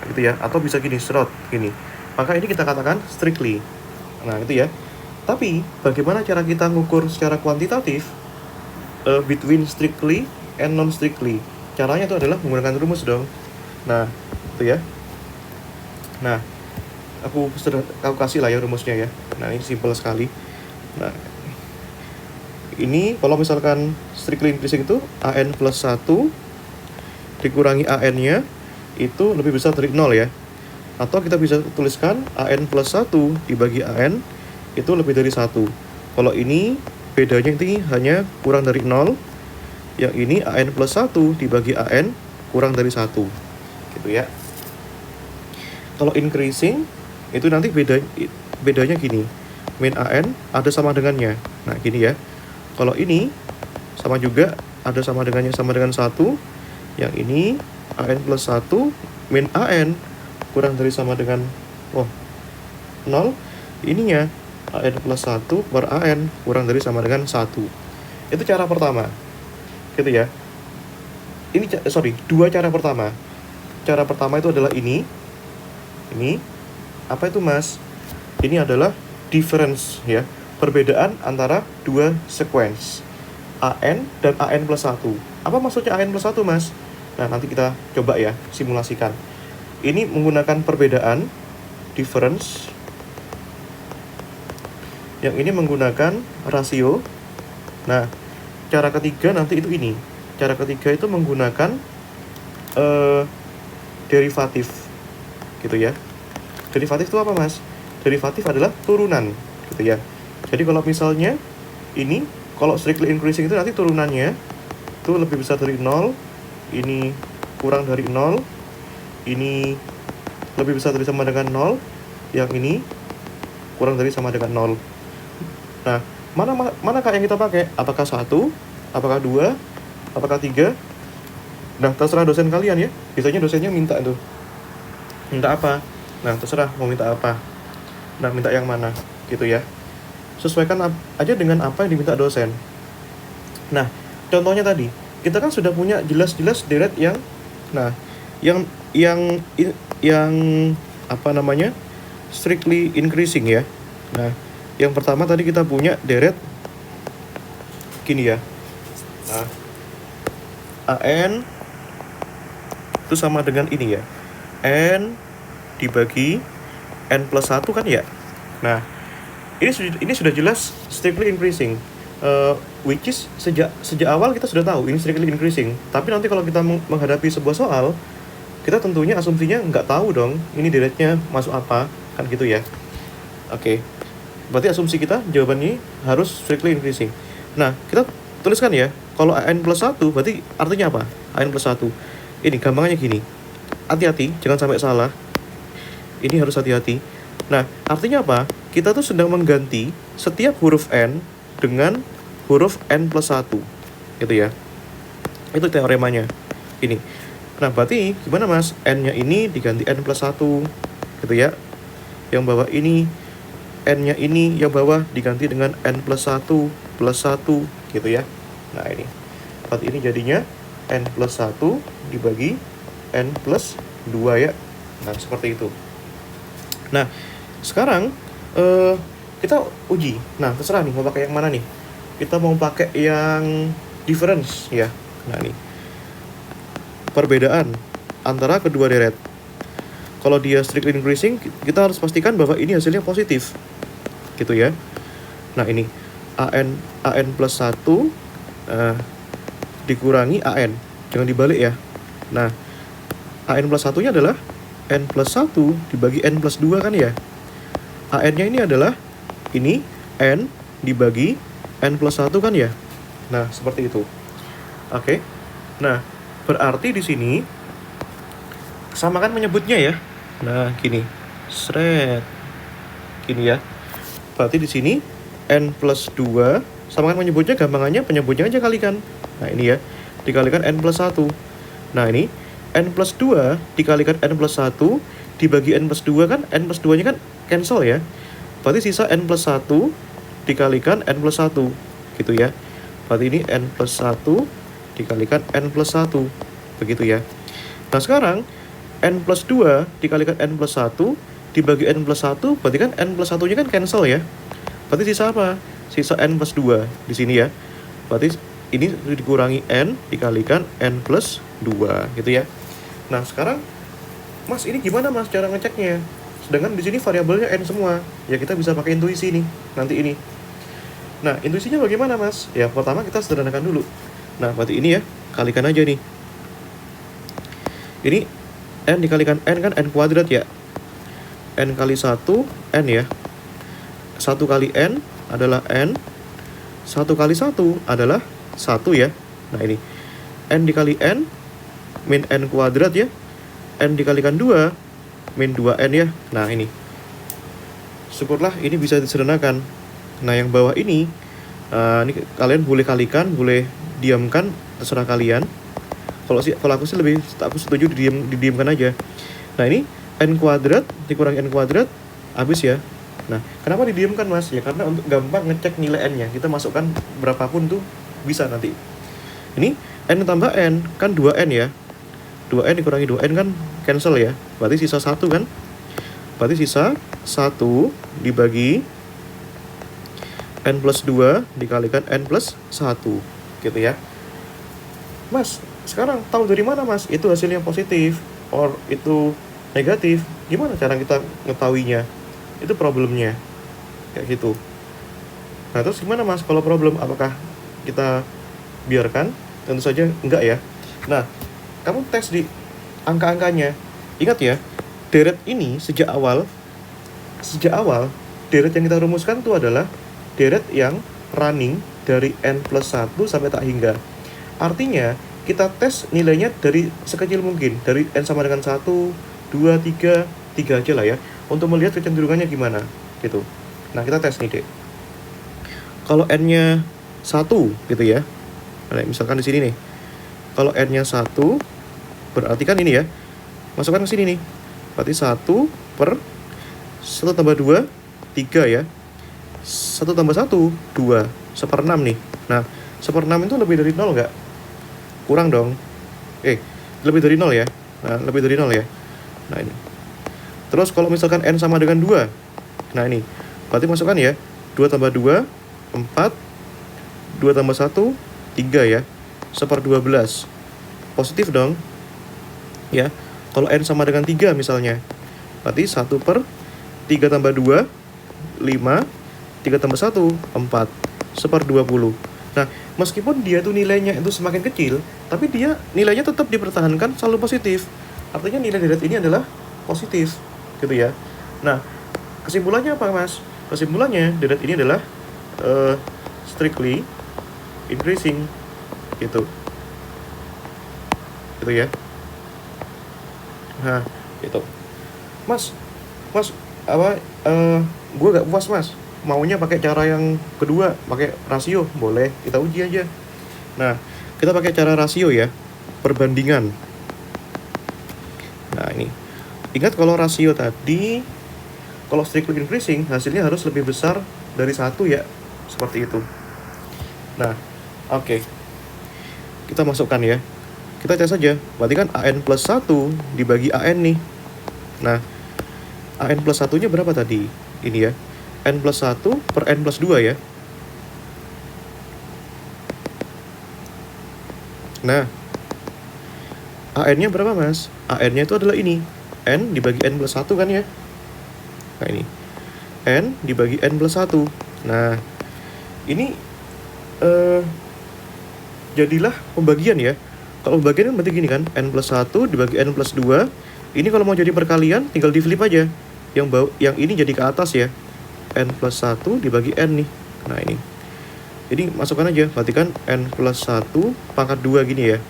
Gitu ya, atau bisa gini, serot gini. Maka ini kita katakan strictly. Nah, itu ya. Tapi bagaimana cara kita ngukur secara kuantitatif between strictly and non-strictly? Caranya itu adalah menggunakan rumus dong. Nah, itu ya. Nah, aku kasih lah ya rumusnya ya. Nah, ini simpel sekali. Nah, ini kalau misalkan strictly increasing itu AN plus 1 dikurangi AN-nya itu lebih besar dari 0 ya. Atau kita bisa tuliskan AN plus 1 dibagi AN itu lebih dari 1. Kalau ini bedanya ini hanya kurang dari 0. Yang ini AN plus 1 dibagi AN kurang dari 1. Gitu ya. Kalau increasing itu nanti bedanya gini. Min AN ada sama dengannya. Nah, gini ya. Kalau ini sama juga ada sama dengannya sama dengan 1. Yang ini AN plus 1 min AN kurang dari sama dengan 0. Ininya AN plus 1 per AN kurang dari sama dengan 1. Itu cara pertama. Gitu ya. dua cara pertama. Cara pertama itu adalah ini. Apa itu mas? Ini adalah difference ya, perbedaan antara dua sequence AN dan AN plus 1. Apa maksudnya AN plus 1 mas? Nah nanti kita coba ya simulasikan. Ini menggunakan perbedaan difference, yang ini menggunakan rasio. Nah cara ketiga nanti itu ini. Cara ketiga itu menggunakan derivatif gitu ya. Derivatif itu apa mas? Derivatif adalah turunan gitu ya. Jadi kalau misalnya ini, kalau strictly increasing itu nanti turunannya itu lebih besar dari 0, ini kurang dari 0, ini lebih besar dari sama dengan 0, yang ini kurang dari sama dengan 0. Nah, manakah yang kita pakai? Apakah 1, apakah 2, apakah 3? Nah, terserah dosen kalian ya. Biasanya dosennya minta tuh. Minta apa? Nah, terserah mau minta apa. Nah, minta yang mana gitu ya. Sesuaikan aja dengan apa yang diminta dosen. Nah, contohnya tadi, kita kan sudah punya jelas-jelas deret yang apa namanya? Strictly increasing ya. Nah, yang pertama tadi kita punya deret gini ya. Nah, AN itu sama dengan ini ya. N dibagi N plus 1 kan ya. Nah, ini sudah jelas strictly increasing. Which is sejak awal kita sudah tahu ini strictly increasing. Tapi nanti kalau kita menghadapi sebuah soal, kita tentunya asumsinya nggak tahu dong ini deretnya masuk apa, kan gitu ya. Oke. Berarti asumsi kita jawabannya harus strictly increasing. Nah, kita tuliskan ya. Kalau AN plus 1 berarti artinya apa? AN plus 1. Ini gampangnya gini. Hati-hati, jangan sampai salah. Ini harus hati-hati. Nah, artinya apa? Kita tuh sedang mengganti setiap huruf N dengan huruf N plus 1. Gitu ya. Itu teoremanya. Ini. Nah, berarti gimana mas? N-nya ini diganti N plus 1. Gitu ya. Yang bawah ini, N-nya ini yang bawah diganti dengan N plus 1 plus 1. Gitu ya. Nah, ini. Berarti ini jadinya N plus 1 dibagi N plus 2 ya. Nah, seperti itu. Nah, sekarang kita uji. Nah, terserah nih mau pakai yang mana nih. Kita mau pakai yang difference ya. Nah, nih. Perbedaan antara kedua deret. Kalau dia strictly increasing, kita harus pastikan bahwa ini hasilnya positif. Gitu ya. Nah, ini AN plus 1 dikurangi AN. Jangan dibalik ya. Nah, AN plus 1-nya adalah N plus 1 dibagi N plus 2 kan ya. AN-nya ini adalah ini N dibagi N plus 1 kan ya. Nah, seperti itu. Oke. Nah, berarti di sini sama kan menyebutnya ya. Nah, gini. Sret. Gini ya. Berarti di sini N plus 2 sama kan menyebutnya, gampangannya penyebutnya aja kalikan. Nah, ini ya. Dikalikan N plus 1. Nah, ini N plus 2 dikalikan N plus 1 dibagi N plus 2 kan, N plus 2 nya kan cancel ya. Berarti sisa N plus 1 dikalikan N plus 1 gitu ya. Berarti ini N plus 1 dikalikan N plus 1 begitu ya. Nah, sekarang N plus 2 dikalikan N plus 1 dibagi N plus 1 berarti kan N plus 1 nya kan cancel ya. Berarti sisa apa? Sisa N plus 2 di sini ya. Berarti ini dikurangi N dikalikan N plus 2 gitu ya. Nah, sekarang mas ini gimana mas cara ngeceknya? Sedangkan di sini variabelnya N semua. Ya kita bisa pakai intuisi nih nanti ini. Nah, intuisinya bagaimana mas? Ya pertama kita sederhanakan dulu. Nah, berarti ini ya, kalikan aja nih. Ini N dikalikan N kan N kuadrat ya. N kali 1 N ya. 1 kali N adalah N. 1 kali 1 adalah 1 ya. Nah, ini N dikali N min N kuadrat ya. N dikalikan 2 min 2N ya. Nah, ini. Syukurlah ini bisa disederhanakan. Nah, yang bawah ini kalian boleh kalikan, boleh diamkan, terserah kalian. Kalau aku sih aku setuju didiamkan aja. Nah, ini N kuadrat dikurangi N kuadrat habis ya. Nah, kenapa didiamkan mas? Ya karena untuk gampang ngecek nilai N-nya. Kita masukkan berapapun tuh bisa nanti. Ini N tambah N kan 2N ya. 2N dikurangi 2N kan cancel ya. Berarti sisa 1 kan. Berarti sisa 1 dibagi N plus 2 dikalikan N plus 1 gitu ya. Mas, sekarang tahu dari mana mas itu hasilnya positif or itu negatif? Gimana cara kita ngetahuinya? Itu problemnya kayak gitu. Nah terus gimana mas kalau problem? Apakah kita biarkan? Tentu saja enggak ya. Nah kamu tes di angka-angkanya. Ingat ya, deret ini sejak awal deret yang kita rumuskan itu adalah deret yang running dari N plus 1 sampai tak hingga. Artinya kita tes nilainya dari sekecil mungkin, dari N sama dengan 1, 2, 3 aja lah ya, untuk melihat kecenderungannya gimana gitu. Nah kita tes nih dek, kalau N-nya 1 gitu ya. Nah, misalkan di sini nih, kalau N-nya 1 berarti kan ini ya, masukkan ke sini nih, berarti 1 per 1 tambah 2 3 ya, 1 tambah 1 2, 1/6 nih. Nah 1/6 itu lebih dari 0 nggak? Kurang dong. Lebih dari 0 ya. Nah lebih dari 0 ya. Nah ini. Terus kalau misalkan N sama dengan 2, nah ini berarti masukkan ya, 2 tambah 2 4, 2 tambah 1 3 ya, 1/12. Positif dong ya. Kalau N sama dengan 3 misalnya, berarti 1 per 3 tambah 2 5, 3 tambah 1 4, 1/20. Nah meskipun dia tuh nilainya itu semakin kecil, tapi dia nilainya tetap dipertahankan selalu positif. Artinya nilai deret ini adalah positif gitu ya. Nah kesimpulannya apa mas? Kesimpulannya deret ini adalah strictly increasing gitu ya. Nah gitu mas apa gue gak puas mas, maunya pakai cara yang kedua, pakai rasio. Boleh, kita uji aja. Nah kita pakai cara rasio ya, perbandingan. Nah ini, ingat kalau rasio tadi, kalau strictly increasing hasilnya harus lebih besar dari 1 ya, seperti itu. Nah oke, kita masukkan ya, kita tes saja. Berarti kan AN plus 1 dibagi AN nih. Nah AN plus 1 nya berapa tadi? Ini ya, N plus 1 per N plus 2 ya. Nah AN nya berapa mas? AN nya itu adalah ini, N dibagi N plus 1 kan ya. Nah ini N dibagi N plus 1. Nah ini jadilah pembagian ya. Kalau pembagian kan berarti gini kan, N plus 1 dibagi N plus 2. Ini kalau mau jadi perkalian tinggal di flip aja. Yang ini jadi ke atas ya, N plus 1 dibagi N nih. Nah ini, jadi masukkan aja, berarti kan N plus 1 pangkat 2 gini ya.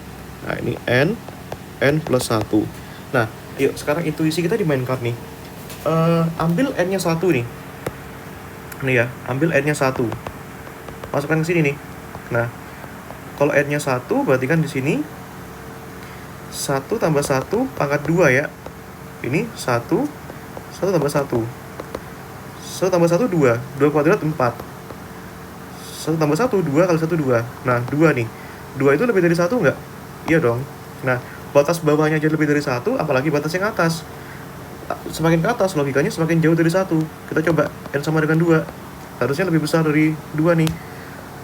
Nah ini N plus 1. Nah yuk sekarang intuisi kita dimainkan nih. Ambil N nya 1 nih. Nih ya, ambil N nya 1, masukkan ke sini nih. Nah kalau N nya 1 berarti kan di sini 1 tambah 1 pangkat 2 ya. Ini 1 tambah 1 tambah 1 2 kuadrat 4. 1 tambah 1 2 kali 1 2. Nah 2 nih, 2 itu lebih dari 1 nggak? Iya dong. Nah batas bawahnya aja lebih dari 1, apalagi batas yang atas. Semakin ke atas logikanya semakin jauh dari 1. Kita coba N sama dengan 2, harusnya lebih besar dari 2 nih.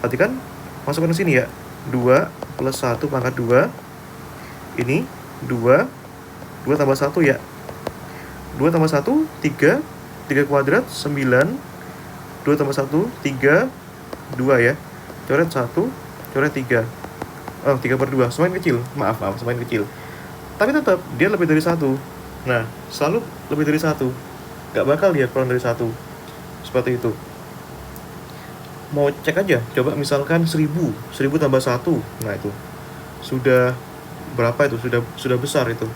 Berarti kan masukkan ke sini ya, 2 plus 1 pangkat 2. Ini 2 tambah 1 ya, 2 tambah 1 3 kuadrat 9, 2 tambah 1 3, 2 ya, coret 1, coret 3. 3/2, semakin kecil, maaf semakin kecil. Tapi tetap dia lebih dari 1. Nah selalu lebih dari 1, gak bakal dia kurang dari 1. Seperti itu. Mau cek aja, coba misalkan 1000 tambah 1. Nah itu sudah berapa itu, sudah besar itu.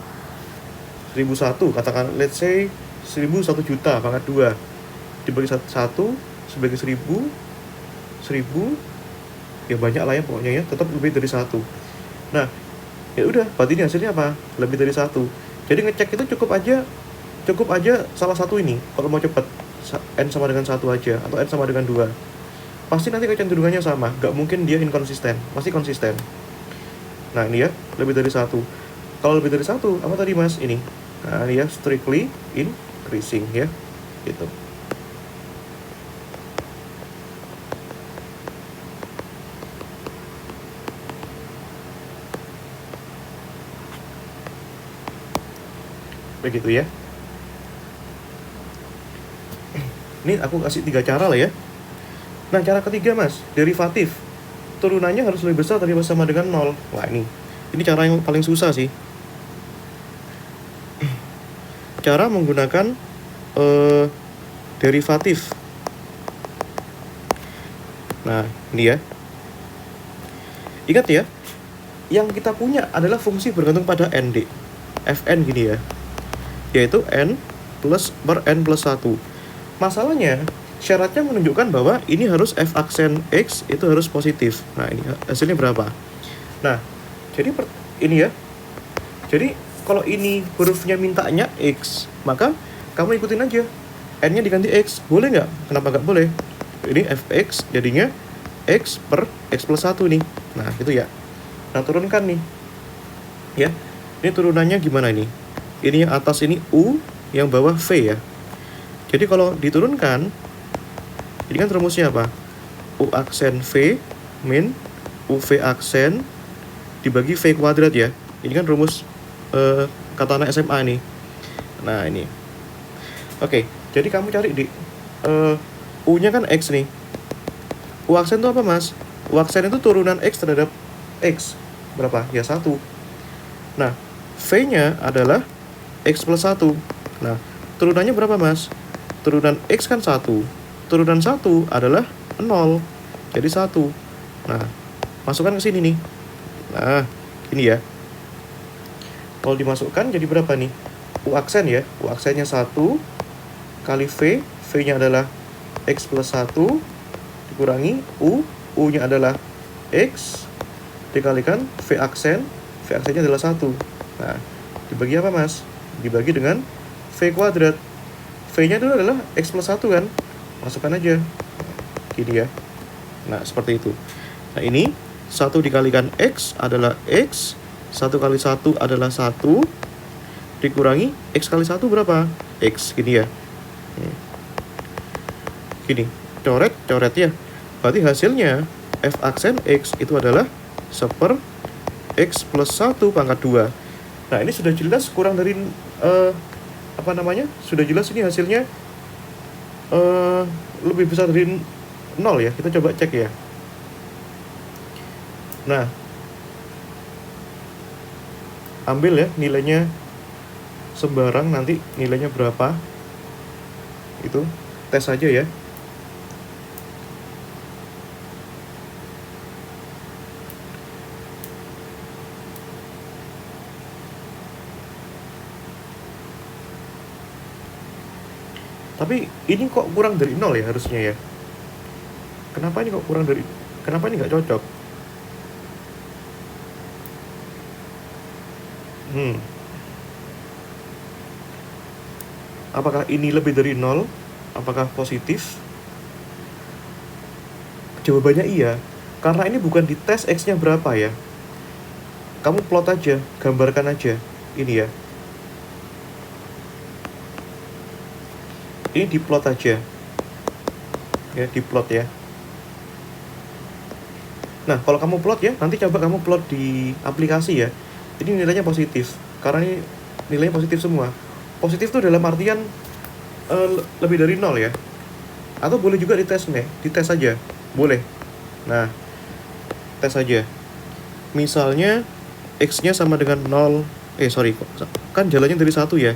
1001, katakan let's say 1 juta pangkat 2 dibagi 1 sebagai 1000 ya banyak lah ya pokoknya ya, tetap lebih dari 1. Nah ya udah, berarti ini hasilnya apa? Lebih dari 1. Jadi ngecek itu cukup aja salah satu ini. Kalau mau cepet, N sama dengan 1 aja atau N sama dengan 2, pasti nanti kecenderungannya sama. Gak mungkin dia inkonsisten, pasti konsisten. Nah ini ya, lebih dari 1. Kalau lebih dari 1, apa tadi mas? Ini. Nah ini ya, strictly increasing ya, gitu. Begitu ya. Ini aku kasih 3 cara lah ya. Nah cara ketiga mas, derivatif. Turunannya harus lebih besar atau sama dengan 0. Wah ini cara yang paling susah sih. Cara menggunakan derivatif. Nah ini ya. Ingat ya, yang kita punya adalah fungsi bergantung pada nd. Fn gini ya, yaitu n plus per n plus 1. Masalahnya, syaratnya menunjukkan bahwa ini harus f aksen x itu harus positif. Nah ini hasilnya berapa? Nah jadi ini ya, jadi kalau ini hurufnya mintanya x, maka kamu ikutin aja, n nya diganti x. Boleh nggak? Kenapa nggak boleh? Ini fx jadinya x per x plus 1 nih. Nah gitu ya. Nah turunkan nih ya, ini turunannya gimana ini? Ini yang atas ini u, yang bawah v ya. Jadi kalau diturunkan, ini kan rumusnya apa? U aksen V min UV aksen dibagi V kuadrat ya. Ini kan rumus kata anak SMA nih. Nah ini. Oke, jadi kamu cari di U-nya kan X nih. U aksen itu apa mas? U aksen itu turunan X terhadap X. Berapa? Ya 1. Nah, V-nya adalah X plus 1. Nah, turunannya berapa mas? Turunan X kan 1. Turunan 1 adalah 0. Jadi 1. Nah, masukkan ke sini nih. Nah, ini ya. Kalau dimasukkan jadi berapa nih? U aksen ya. U aksennya 1 kali V. V-nya adalah X plus 1 dikurangi U. U-nya adalah X dikalikan V aksen. V aksennya adalah 1. Nah, dibagi apa mas? Dibagi dengan V kuadrat. V-nya itu adalah X plus 1 kan? Masukkan aja. Gini ya. Nah, seperti itu. Nah, ini 1 dikalikan X adalah X. 1 kali 1 adalah 1. Dikurangi X kali 1 berapa? X, gini ya. Gini. Coret ya. Berarti hasilnya F aksen X itu adalah 1/(x plus 1 pangkat 2). Nah, ini sudah jelas kurang dari sudah jelas ini hasilnya lebih besar dari 0 ya. Kita coba cek ya. Nah, ambil ya nilainya sembarang, nanti nilainya berapa itu tes aja ya. Tapi ini kok kurang dari 0 ya harusnya ya. Kenapa ini nggak cocok? Apakah ini lebih dari 0? Apakah positif? Jawabannya iya. Karena ini bukan di tes X-nya berapa ya. Kamu plot aja, gambarkan aja. Ini ya. Ini diplot aja. Ya, diplot ya. Nah, kalau kamu plot ya, nanti coba kamu plot di aplikasi ya. Ini nilainya positif. Karena ini nilainya positif semua. Positif tuh dalam artian lebih dari 0 ya. Atau boleh juga dites nih, dites aja. Boleh. Nah, tes aja. Misalnya X-nya sama dengan 0. Kan jalannya dari 1 ya.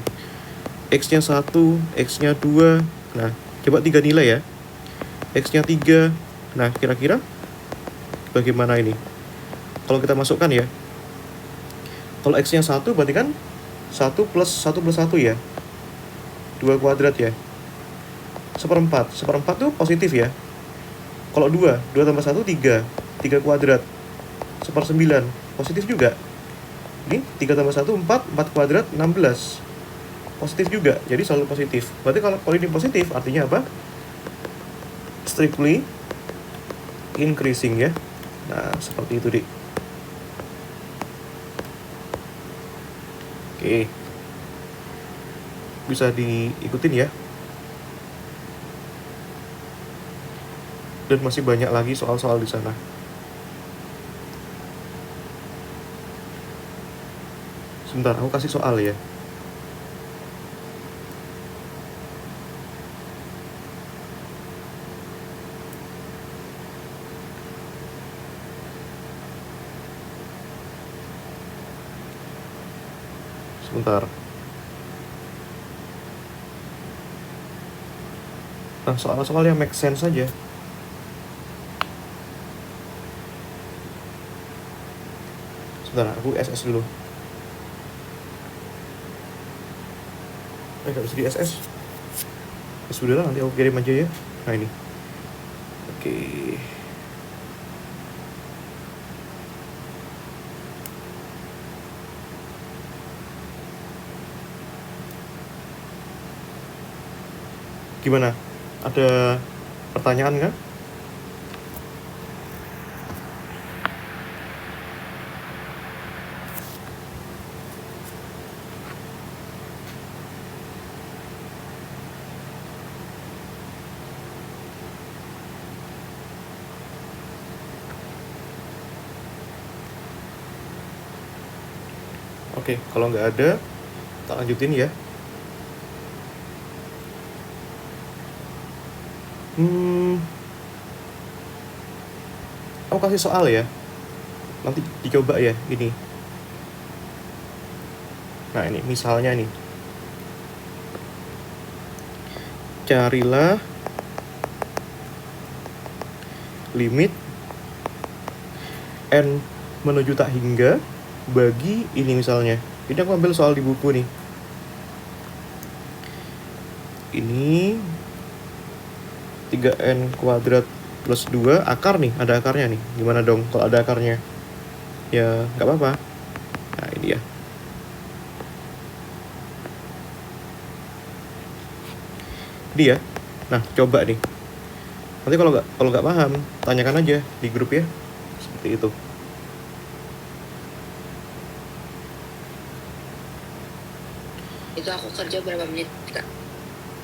X-nya 1, X-nya 2. Nah, coba 3 nilai ya. X-nya 3. Nah, kira-kira bagaimana ini? Kalau kita masukkan ya. Kalau X-nya 1 berarti kan 1 plus 1 ya. 2 kuadrat ya. 1/4. 1/4 tuh positif ya. Kalau 2 tambah 1, 3. 3 kuadrat. 1/9. Positif juga. Ini 3 tambah 1, 4. 4 kuadrat, 16. Positif juga, jadi selalu positif. Berarti kalau ini positif, artinya apa? Strictly increasing ya. Nah, seperti itu, Dik. Oke. Bisa diikutin ya. Dan masih banyak lagi soal-soal di sana. Sebentar, aku kasih soal ya. Sebentar. Nah, soal-soal yang make sense aja. Sebentar, aku SS dulu. Gak bisa di SS. Ya sudah lah, nanti aku kirim aja ya. Nah ini. Oke. Gimana? Ada pertanyaan nggak? Oke, kalau nggak ada, kita lanjutin ya. Aku kasih soal ya. Nanti dicoba ya, ini. Nah ini, misalnya nih. Carilah limit n menuju tak hingga bagi ini misalnya. Ini aku ambil soal di buku nih. Ini 3n kuadrat plus 2 akar nih, ada akarnya nih. Gimana dong kalau ada akarnya? Ya nggak apa-apa. Nah ini ya. Ini ya. Nah coba nih. Nanti kalau nggak paham, tanyakan aja di grup ya. Seperti itu. Itu aku kerja berapa menit, Kak?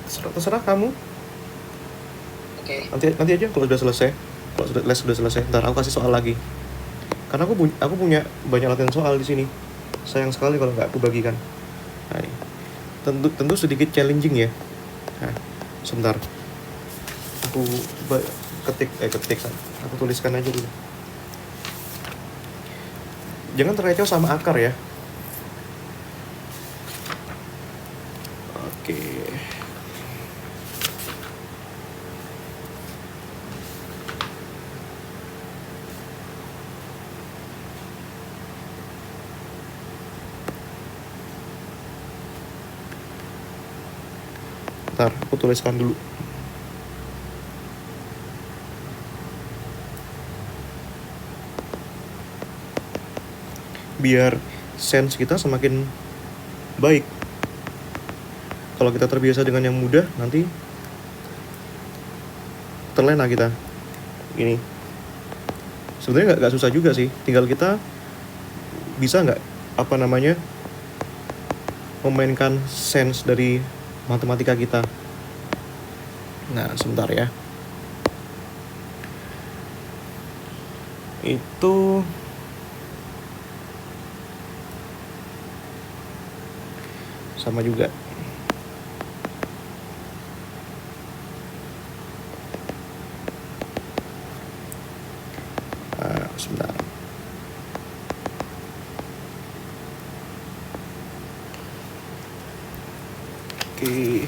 Terserah kamu. Oke. Nanti aja kalau sudah selesai. Kalau les sudah selesai, ntar aku kasih soal lagi. Karena aku punya banyak latihan soal di sini. Sayang sekali kalau nggak aku bagikan. Nah, ini. Tentu sedikit challenging ya. Nah, sebentar. Aku ketik. Aku tuliskan aja dulu. Jangan terkecoh sama akar ya. Oke. Ntar aku tuliskan dulu. Biar sense kita semakin baik. Kalau kita terbiasa dengan yang mudah, nanti terlena kita. Ini sebenarnya nggak susah juga sih. Tinggal kita bisa nggak memainkan sense dari matematika kita. Nah, sebentar ya. Itu sama juga. Sebentar. Oke.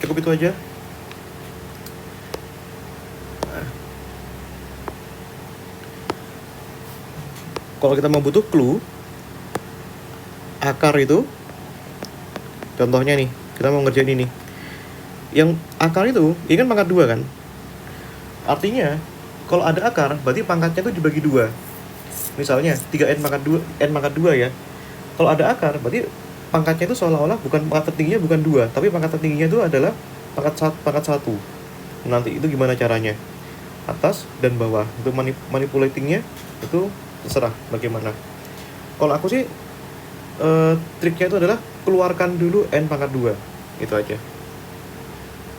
Cukup itu aja. Kalau kita mau butuh clue akar itu, contohnya nih, kita mau ngerjain ini. Yang akar itu, ini kan pangkat 2 kan? Artinya, kalau ada akar, berarti pangkatnya itu dibagi 2. Misalnya, 3n pangkat 2 ya. Kalau ada akar, berarti pangkatnya itu seolah-olah bukan pangkat tertingginya bukan 2, tapi pangkat tertingginya itu adalah pangkat 1. Nanti itu gimana caranya? Atas dan bawah. Untuk manipulatingnya itu terserah bagaimana. Kalau aku sih triknya itu adalah keluarkan dulu n pangkat 2. Itu aja.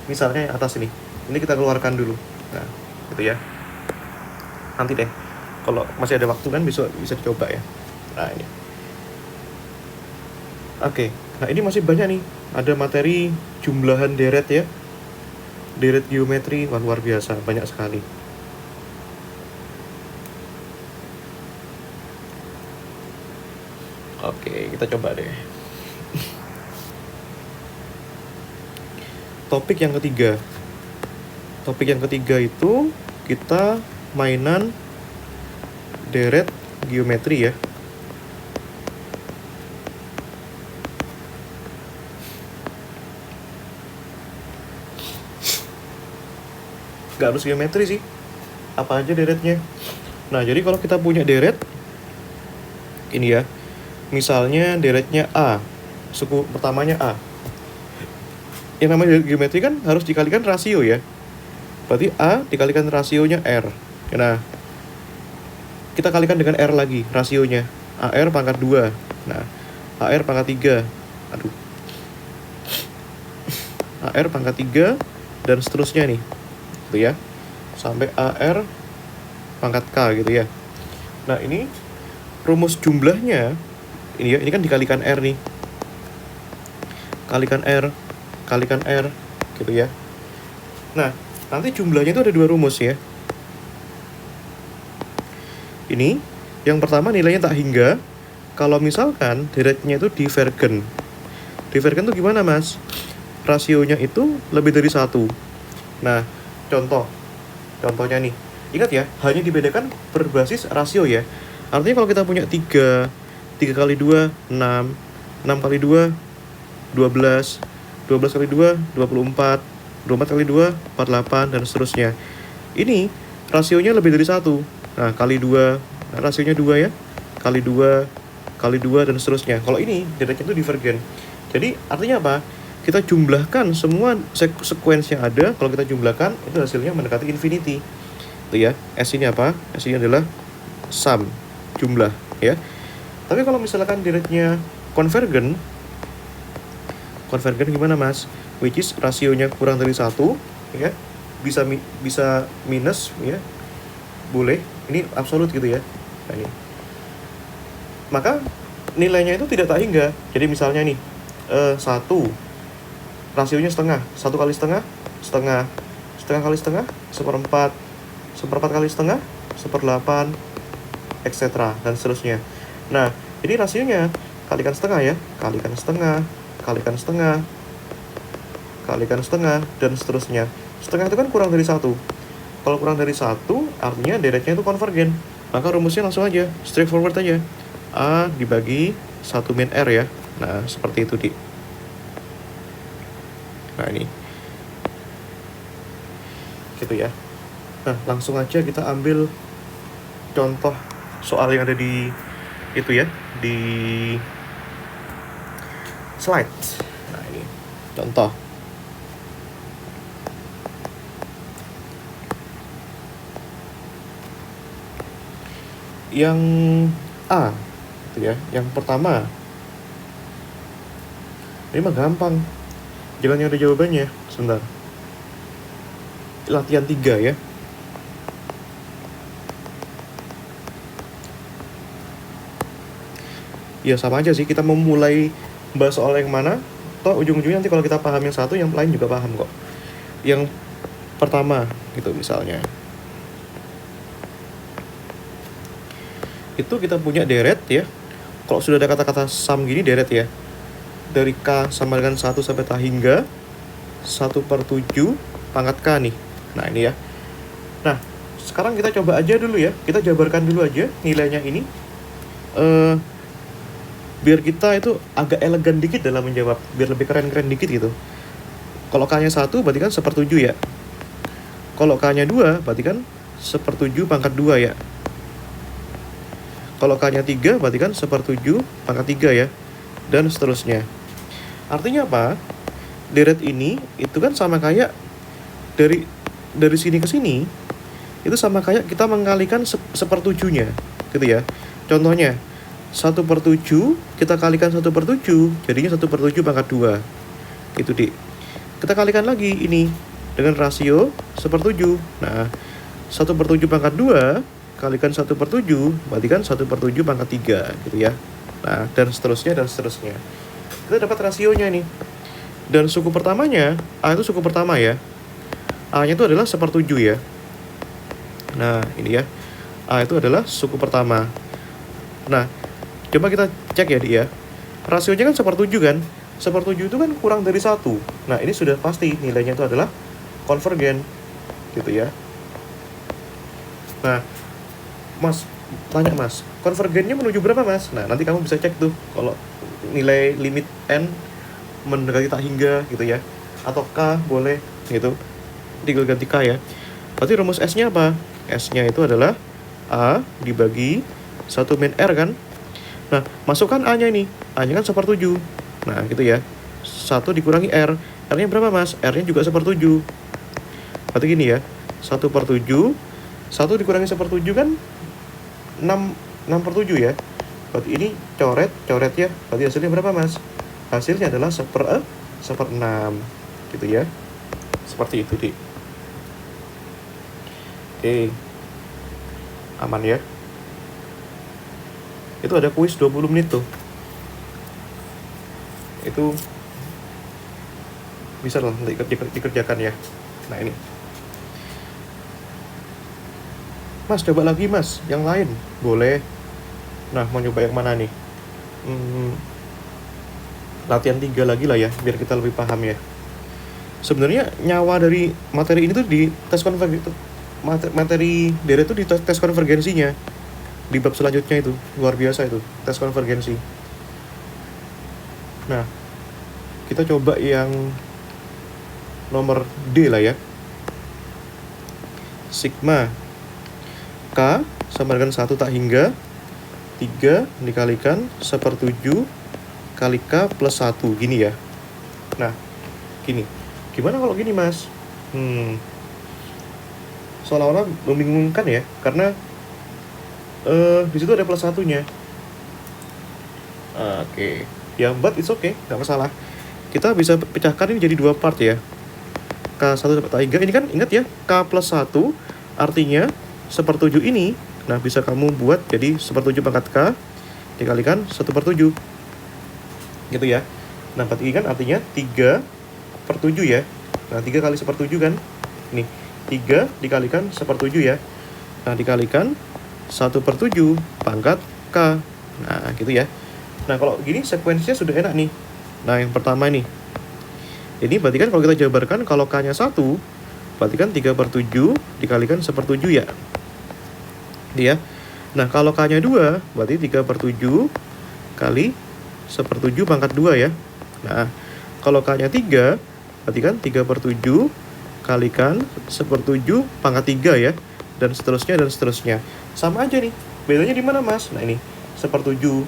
Misalnya yang atas ini kita keluarkan dulu. Nah, gitu ya. Nanti deh, kalau masih ada waktu kan bisa dicoba ya. Nah, ini. Oke, nah ini masih banyak nih. Ada materi jumlahan deret ya. Deret geometri, wah luar biasa, banyak sekali. Oke, kita coba deh. Topik yang ketiga itu kita mainan deret geometri ya. Gak harus geometri sih, apa aja deretnya. Nah, jadi kalau kita punya deret ini ya, misalnya deretnya A, suku pertamanya A, yang namanya geometri kan harus dikalikan rasio ya. Berarti A dikalikan rasionya R. Nah, kita kalikan dengan R lagi rasionya. AR pangkat 2. Nah, AR pangkat 3. AR pangkat 3 dan seterusnya nih. Gitu ya. Sampai AR pangkat K gitu ya. Nah, ini rumus jumlahnya ini ya, ini kan dikalikan R nih. Kalikan R gitu ya. Nah, nanti jumlahnya itu ada 2 rumus ya. Ini yang pertama nilainya tak hingga kalau misalkan deretnya itu divergen. Divergen itu gimana, Mas? Rasionya itu lebih dari 1. Nah, contohnya nih. Ingat ya, hanya dibedakan berbasis rasio ya. Artinya kalau kita punya 3 kali 2 6, 6 kali 2 12, 12 kali 2 24, 24 kali 2 48 dan seterusnya. Ini rasionya lebih dari 1. Nah, kali 2, rasionya 2 ya. Kali 2 dan seterusnya. Kalau ini deretnya itu divergen. Jadi artinya apa? Kita jumlahkan semua sequence yang ada. Kalau kita jumlahkan itu hasilnya mendekati infinity. Itu ya. S ini apa? S ini adalah sum, jumlah ya. Tapi kalau misalkan deretnya konvergen gimana, Mas? Which is rasionya kurang dari 1 ya. Bisa minus ya. Boleh. Ini absolut gitu ya. Nah, ini. Maka nilainya itu tidak tak hingga. Jadi misalnya nih 1 rasionya setengah. 1 kali setengah, setengah kali setengah, seperempat kali setengah, 1/8, etc. dan seterusnya. Nah, ini rasionya kalikan setengah ya. Kalikan setengah, dan seterusnya. Setengah itu kan kurang dari 1. Kalau kurang dari 1, artinya deretnya itu konvergen. Maka rumusnya langsung aja, straightforward aja. A dibagi 1 min R ya. Nah, seperti itu, Nah, ini. Gitu ya. Nah, langsung aja kita ambil contoh soal yang ada di itu ya, di slide. Nah, ini contoh. Yang A gitu ya, yang pertama. Ini mah gampang. Jangan yang ada jawabannya. Sebentar. Latihan 3 ya. Ya sama aja sih, kita mau mulai bahas soal yang mana, toh ujung-ujungnya nanti kalau kita paham yang satu, yang lain juga paham kok. Yang pertama gitu misalnya. Itu kita punya deret ya. Kalau sudah ada kata-kata sum gini deret ya. Dari K sama dengan 1 sampai tak hingga 1/7 pangkat K nih. Nah, ini ya. Nah, sekarang kita coba aja dulu ya. Kita jabarkan dulu aja nilainya ini. Biar kita itu agak elegan dikit dalam menjawab. Biar lebih keren-keren dikit gitu. Kalau K-nya 1 berarti kan 1/7 ya. Kalau K-nya 2 berarti kan 1/7 pangkat 2 ya. Kalau K-nya 3 berarti kan 1/7 pangkat 3 ya. dan seterusnya. Artinya apa? Deret ini itu kan sama kayak dari sini ke sini itu sama kayak kita mengkalikan sepertujuhnya gitu ya. Contohnya 1/7 kita kalikan 1/7 jadinya 1/7 pangkat 2 itu Dik. Kita kalikan lagi ini dengan rasio 1/7. Nah 1/7 pangkat 2 kalikan 1/7 berarti kan 1/7 pangkat 3 gitu ya. Nah dan seterusnya. Kita dapat rasionya nih. Dan suku pertamanya, A itu suku pertama ya. A-nya itu adalah 1/7 ya. Nah, ini ya. A itu adalah suku pertama. Nah, coba kita cek ya, Dik ya. Rasionya kan 1/7 kan? 1/7 itu kan kurang dari 1. Nah, ini sudah pasti nilainya itu adalah konvergen. Gitu ya. Nah, Mas, tanya Mas, konvergennya menuju berapa Mas? Nah, nanti kamu bisa cek tuh kalau nilai limit N mendekati tak hingga gitu ya, atau K boleh gitu, tinggal ganti K ya. Berarti rumus S-nya apa? S-nya itu adalah A dibagi 1 min R kan. Nah masukkan A-nya ini, A-nya kan 1/7. Nah gitu ya, 1 dikurangi R, R-nya berapa Mas? R-nya juga 1/7. Berarti gini ya, 1/7, 1 dikurangi 1/7 kan 6/7 ya. Berarti ini coret ya, berarti hasilnya berapa Mas? Hasilnya adalah 1/6 gitu ya. Seperti itu Dik. Oke, aman ya. Itu ada kuis 20 menit tuh. Itu bisa lah dikerjakan ya. Nah ini Mas coba lagi Mas, yang lain boleh. Nah mau nyoba yang mana nih? Latihan 3 lagi lah ya, biar kita lebih paham ya. Sebenarnya nyawa dari materi ini tuh di tes materi deret itu di tes konvergensinya. Di bab selanjutnya itu, luar biasa itu, tes konvergensi. Nah, kita coba yang nomor D lah ya. Sigma K sama dengan 1 tak hingga 3 dikalikan 1/7 kali K plus 1, gini ya. Nah, gini. Gimana kalau gini, Mas? Seolah-olah membingungkan ya, karena di situ ada plus 1-nya. Oke. Ya, but it's okay, nggak masalah. Kita bisa pecahkan ini jadi 2 part ya. K1 dapat K3, ini kan ingat ya, K plus 1 artinya 1/7 ini. Nah, bisa kamu buat jadi 1/7 pangkat K dikalikan 1/7. Gitu ya. Nah, berarti kan artinya 3/7 ya. Nah, 3 kali 1/7 kan. Ini 3 dikalikan 1/7 ya. Nah, dikalikan 1/7 pangkat K. Nah, gitu ya. Nah, kalau gini sekuensinya sudah enak nih. Nah, yang pertama nih. Ini berarti kan kalau kita jabarkan, kalau K-nya 1, berarti kan 3/7 dikalikan 1/7 ya. Dia. Nah, kalau K-nya 2, berarti 3/7 kali 1/7 pangkat 2 ya. Nah, kalau K-nya 3, berarti kan 3/7 kalikan 1/7 pangkat 3 ya. Dan seterusnya. Sama aja nih. Bedanya di mana, Mas? Nah, ini 1/7.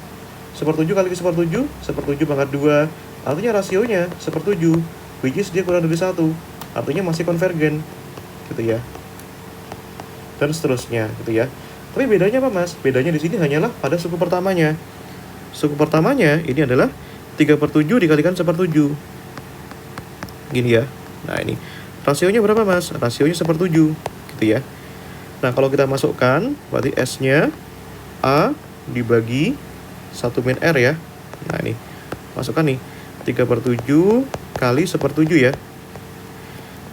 1/7 kali 1/7, 1/7 pangkat 2. Artinya rasionya 1/7. Which is dia kurang dari 1. Artinya masih konvergen. Gitu ya. Dan seterusnya, gitu ya. Tapi bedanya apa, Mas? Bedanya di sini hanyalah pada suku pertamanya. Suku pertamanya ini adalah 3/7 dikalikan 1/7. Gini ya. Nah, ini. Rasionya berapa, Mas? Rasionya 1/7. Gitu ya. Nah, kalau kita masukkan, berarti S-nya A dibagi 1 min R ya. Nah, ini. Masukkan nih. 3/7 kali 1/7 ya.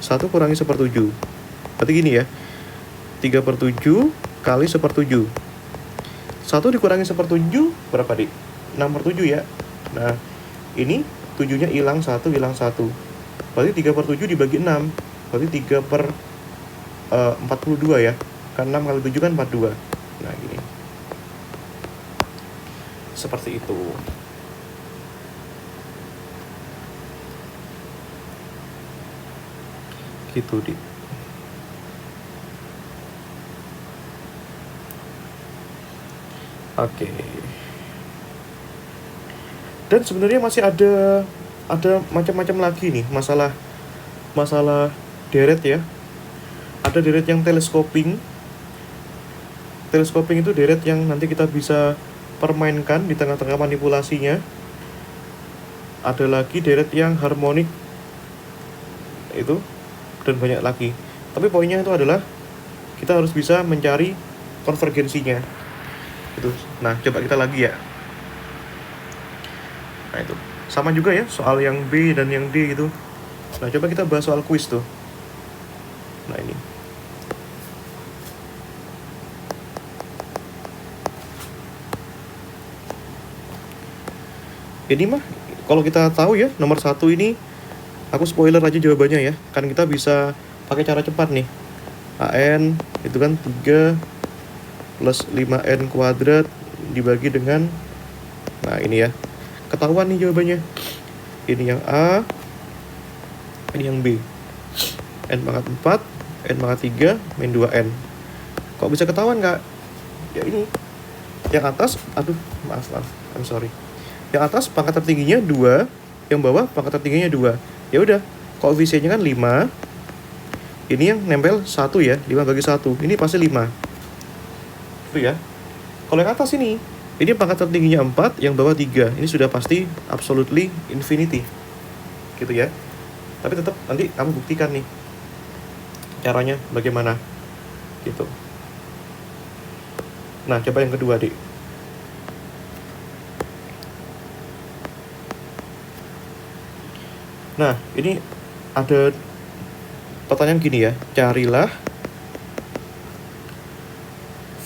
1 kurangi 1/7. Berarti gini ya. 3/7 kali 1/7. 1 dikurangi 1/7 berapa, Dik? 6/7 ya. Nah, ini 7-nya hilang 1. Berarti 3/7 dibagi 6. Berarti 3/42 ya. Kan 6 kali 7 kan 42. Nah, gini. Seperti itu. Gitu, Dik. Oke. Dan sebenarnya masih ada macam-macam lagi nih masalah deret ya. Ada deret yang telescoping. Telescoping itu deret yang nanti kita bisa permainkan di tengah-tengah manipulasinya. Ada lagi deret yang harmonik itu, dan banyak lagi. Tapi poinnya itu adalah kita harus bisa mencari konvergensinya itu. Nah, coba kita lagi ya. Nah, itu sama juga ya soal yang B dan yang D gitu. Nah, coba kita bahas soal kuis tuh. Nah, ini mah kalau kita tahu ya, nomor 1 ini aku spoiler aja jawabannya ya. Kan kita bisa pakai cara cepat nih. AN itu kan 3 plus 5N kuadrat dibagi dengan, nah ini ya, ketahuan nih jawabannya. Ini yang A, ini yang B. N pangkat 4, N pangkat 3, min 2N. Kok bisa ketahuan nggak? Ya ini, yang atas, aduh maaf, I'm sorry. Yang atas pangkat tertingginya 2, yang bawah pangkat tertingginya 2. Ya udah, koefisiennya kan 5. Ini yang nempel 1 ya, 5 bagi 1. Ini pasti 5. Itu ya. Kalau yang atas ini pangkat tertingginya 4, yang bawah 3. Ini sudah pasti absolutely infinity. Gitu ya. Tapi tetap nanti kamu buktikan nih caranya bagaimana. Gitu. Nah, coba yang kedua, Dik. Nah, ini ada pertanyaan gini ya. Carilah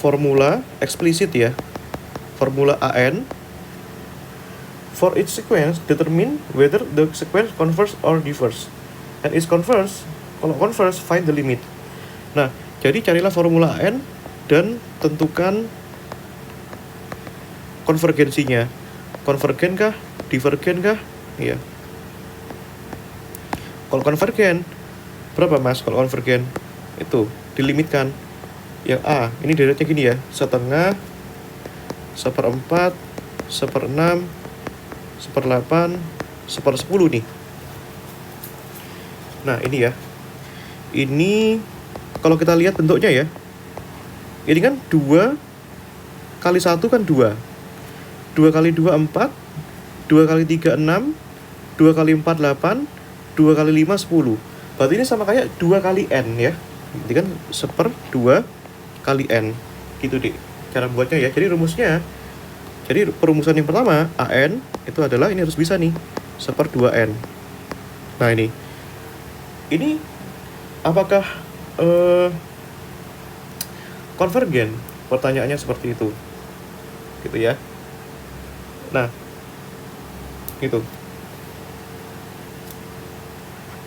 formula eksplisit ya. Formula AN for each sequence determine whether the sequence converges or differs. And is converge, kalau converge find the limit. Nah, jadi carilah formula AN dan tentukan konvergensinya. Konvergen kah? Divergen kah? Iya. Kalau konvergen, berapa mas kalau konvergen? Itu, dilimitkan. Yang A, ini deretnya gini ya. Setengah, 1/4, 1/6, 1/8, 1/10 nih. Nah, ini ya. Ini, kalau kita lihat bentuknya ya. Ini kan 2 kali 1 kan 2. 2 kali 2, 4. 2 kali 3, 6. 2 kali 4, 8. 2 kali 5, 10. Berarti ini sama kayak 2 kali N ya. Berarti kan 1/2 kali N. Gitu deh cara buatnya ya. Jadi rumusnya, jadi perumusan yang pertama, AN itu adalah, ini harus bisa nih, 1/2N. Nah ini apakah konvergen? Pertanyaannya seperti itu. Gitu ya. Nah, gitu.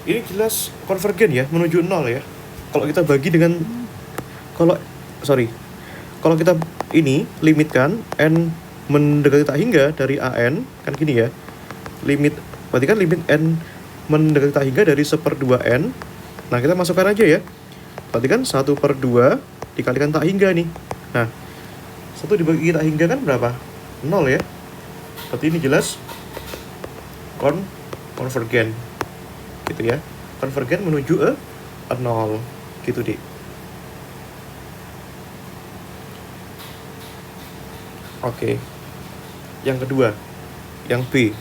Ini jelas konvergen ya, menuju 0 ya. Kalau kita bagi dengan, kalau kita ini limitkan N mendekati tak hingga dari AN, kan gini ya. Berarti kan limit N mendekati tak hingga dari 1/2N. Nah, kita masukkan aja ya. Berarti kan 1/2 dikalikan tak hingga nih. Nah, 1 dibagi tak hingga kan berapa? 0 ya. Berarti ini jelas konvergen. Gitu ya. Konvergen menuju 0. Gitu deh. Oke. Yang kedua, yang B.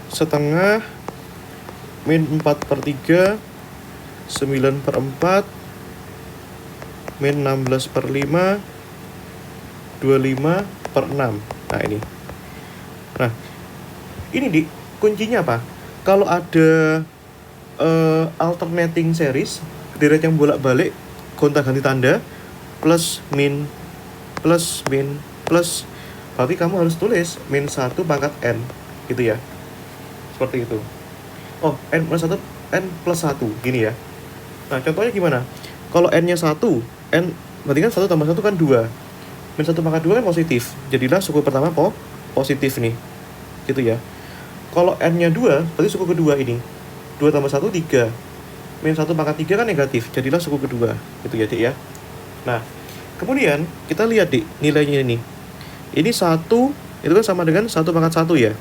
Setengah min 4/3, 9/4, min 16/5, 25/6. Nah, ini. Nah, ini di kuncinya apa? Kalau ada alternating series, deret yang bolak-balik, gonta-ganti tanda, plus, min, plus, min, plus, berarti kamu harus tulis min 1 pangkat N, gitu ya. Seperti itu. Oh, N plus 1, N plus 1, gini ya. Nah, contohnya gimana? Kalau N-nya 1, N, berarti kan 1 tambah 1 kan 2. Min 1 pangkat 2 kan positif. Jadilah suku pertama positif nih. Gitu ya. Kalau N-nya 2, berarti suku kedua ini. 2 tambah 1, 3. Min 1 pangkat 3 kan negatif. Jadilah suku kedua. Gitu ya, Dik ya. Nah, Kemudian kita lihat di nilainya ini. Ini 1 itu kan sama dengan 1 pangkat 1 ya.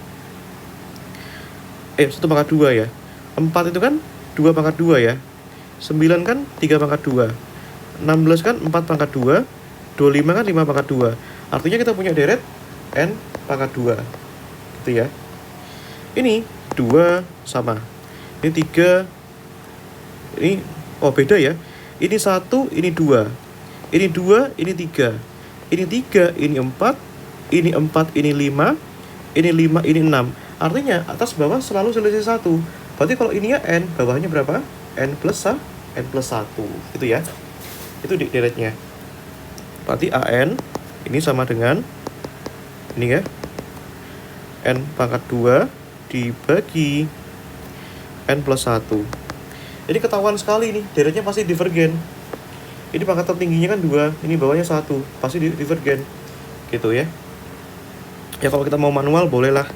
1 pangkat 2 ya. 4 itu kan 2 pangkat 2 ya. 9 kan 3 pangkat 2. 16 kan 4 pangkat 2. 25 kan 5 pangkat 2. Artinya kita punya deret n pangkat 2. Gitu ya. Ini 2 sama. Ini 3. Ini beda ya. Ini 1, ini 2. Ini 2, ini 3. Ini 3, ini 4. Ini 4, ini 5. Ini 5, ini 6. Artinya atas bawah selalu selisih 1. Berarti kalau ininya n, bawahnya berapa? N plus 1. Gitu ya. Itu deretnya. Berarti AN ini sama dengan ini ya. N pangkat 2 dibagi N plus 1. Jadi ketahuan sekali nih, deretnya pasti divergen. Ini pangkat tertingginya kan 2, ini bawahnya 1, pasti divergen. Gitu ya. Ya kalau kita mau manual bolehlah.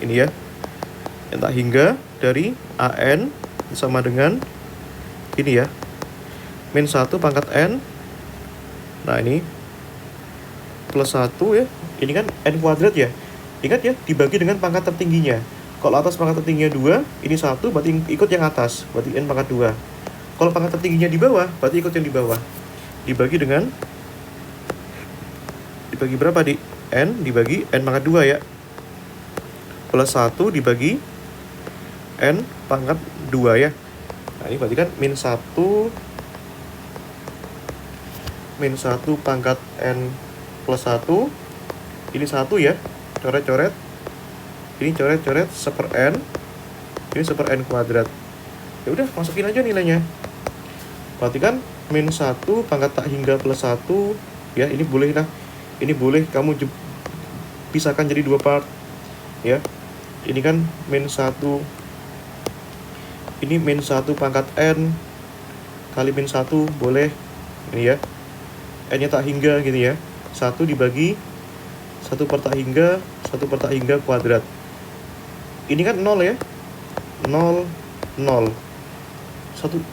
Ini ya. N tak hingga dari AN sama dengan ini ya. Min 1 pangkat N. Nah ini plus 1 ya. Ini kan N kuadrat ya. Ingat ya, dibagi dengan pangkat tertingginya. Kalau atas pangkat tertingginya 2, ini 1, berarti ikut yang atas, berarti N pangkat 2. Kalau pangkat tertingginya di bawah, berarti ikut yang di bawah. Dibagi berapa di N? Dibagi N pangkat 2 ya. Plus 1 dibagi N pangkat 2 ya. Nah ini berarti kan min 1 pangkat N plus 1. Ini 1 ya. Coret-coret. Ini coret-coret seper N. Ini seper N kuadrat. Ya udah, masukin aja nilainya. Berarti kan min 1 pangkat tak hingga plus 1 ya, ini boleh lah. Ini boleh kamu pisahkan jadi 2 part ya. Ini kan min 1. Ini min 1 pangkat N kali min 1 boleh. Ini ya. N-nya tak hingga gitu ya. 1 dibagi 1 per tak hingga kuadrat. Ini kan 0 ya. 0 0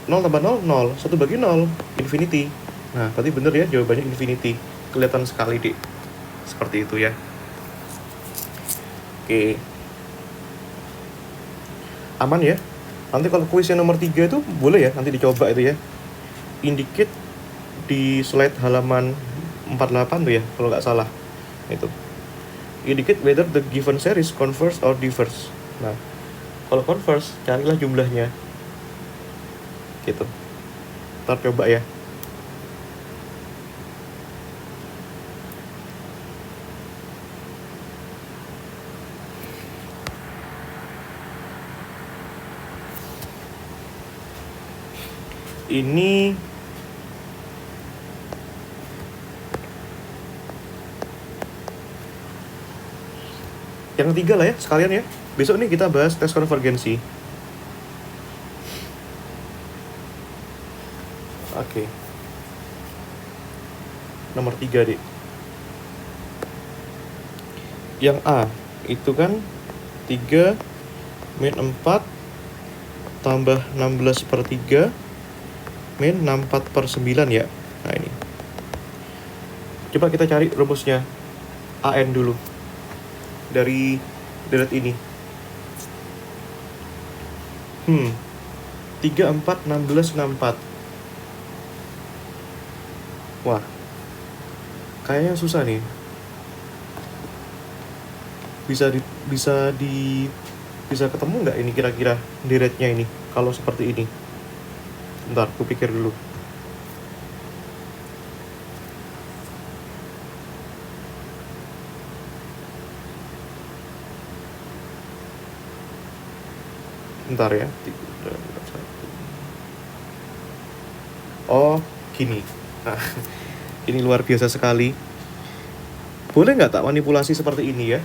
0 tambah 0, 0. 1 bagi 0, infinity. Nah, berarti bener ya, jawabannya infinity. Kelihatan sekali, Dik. Seperti itu ya. Oke. Aman ya. Nanti kalau kuis yang nomor 3 itu, boleh ya, nanti dicoba itu ya. Indicate di slide halaman 48 tuh ya, kalau nggak salah. Itu. Indicate whether the given series converge or diverge. Nah, kalau converge, carilah jumlahnya. Gitu. Ntar coba ya. Ini yang ketiga lah ya, sekalian ya. Besok nih kita bahas tes konvergensi. Oke. Nomor 3, Dik. Yang A itu kan 3 min 4 tambah 16 per 3 min 64 per 9 ya. Nah ini. Coba kita cari rumusnya AN dulu. Dari deret ini. 3, 4, 16, 64. Wah. Kayaknya susah nih. Bisa ketemu nggak ini kira-kira deretnya ini kalau seperti ini? Bentar, aku pikir dulu. Bentar ya. Oh, gini. Nah, ini luar biasa sekali. Boleh nggak tak manipulasi seperti ini ya?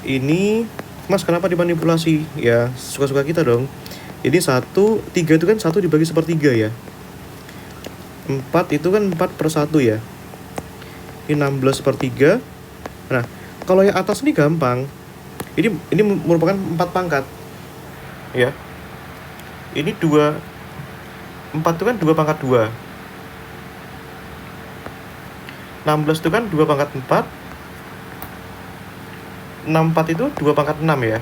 Ini, Mas kenapa dimanipulasi? Ya, suka-suka kita dong. Ini 1, 3 itu kan 1 dibagi sepertiga ya. 4 itu kan 4 per 1 ya. Ini 16 per 3. Nah, kalau yang atas ini gampang. Ini merupakan 4 pangkat. Ya. Ini 4 itu kan 2 pangkat 2. 16 itu kan 2 pangkat 4. 64 itu 2 pangkat 6 ya.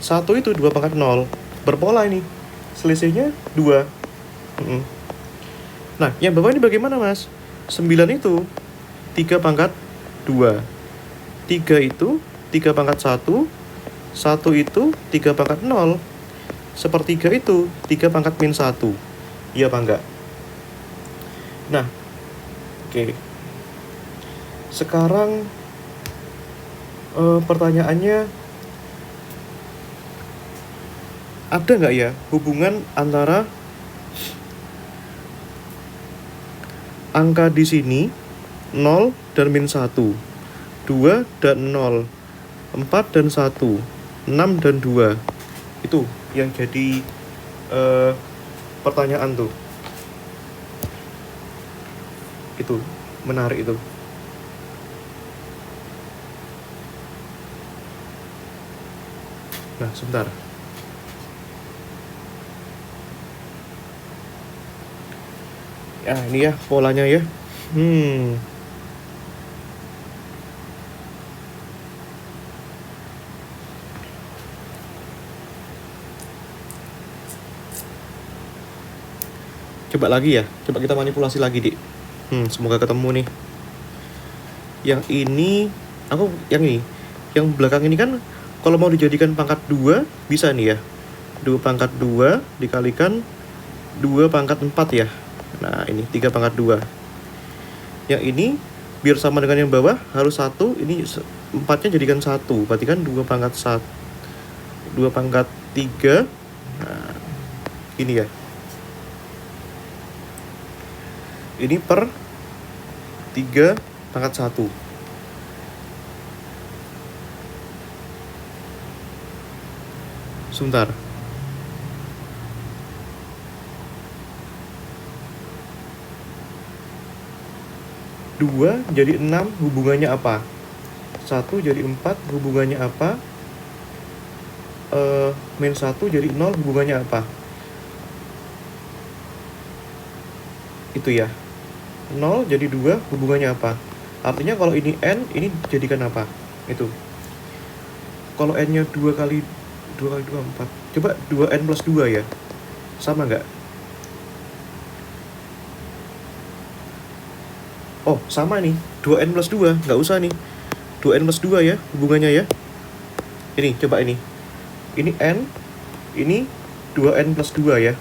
1 itu 2 pangkat 0. Berpola ini. Selisihnya 2. Nah, yang bawah ini bagaimana, Mas? 9 itu 3 pangkat 2. 3 itu 3 pangkat 1. 1 itu 3 pangkat 0. Sepertiga itu 3 pangkat min 1. Iya apa enggak? Nah, oke. Sekarang pertanyaannya, ada nggak ya hubungan antara angka di sini 0 dan min 1, 2 dan 0, 4 dan 1, 6 dan 2. Itu yang jadi pertanyaan tuh. Itu menarik itu. Nah, sebentar. Ya, ini ya polanya ya. Coba lagi ya. Coba kita manipulasi lagi, Dik. Semoga ketemu nih. Yang ini, yang ini. Yang belakang ini kan kalau mau dijadikan pangkat 2 bisa nih ya. 2 pangkat 2 dikalikan 2 pangkat 4 ya. Nah, ini 3 pangkat 2. Yang ini biar sama dengan yang bawah harus 1. Ini 4-nya jadikan 1. Berarti kan 2 pangkat 1. 2 pangkat 3. Nah, ini ya. Ini per 3 pangkat 1. Sebentar. Dua jadi 6 hubungannya apa? 1 jadi 4 hubungannya apa? Min 1 jadi 0 hubungannya apa? Itu ya. 0 jadi 2 hubungannya apa? Artinya kalau ini N, ini jadikan apa? Itu. Kalau N-nya 2 kali 2 kali 2, 4. Coba 2N plus 2 ya. Sama nggak? Oh, sama nih. 2N plus 2. Nggak usah nih. 2N plus 2 ya hubungannya ya. Ini, coba ini. Ini N. Ini 2N plus 2 ya.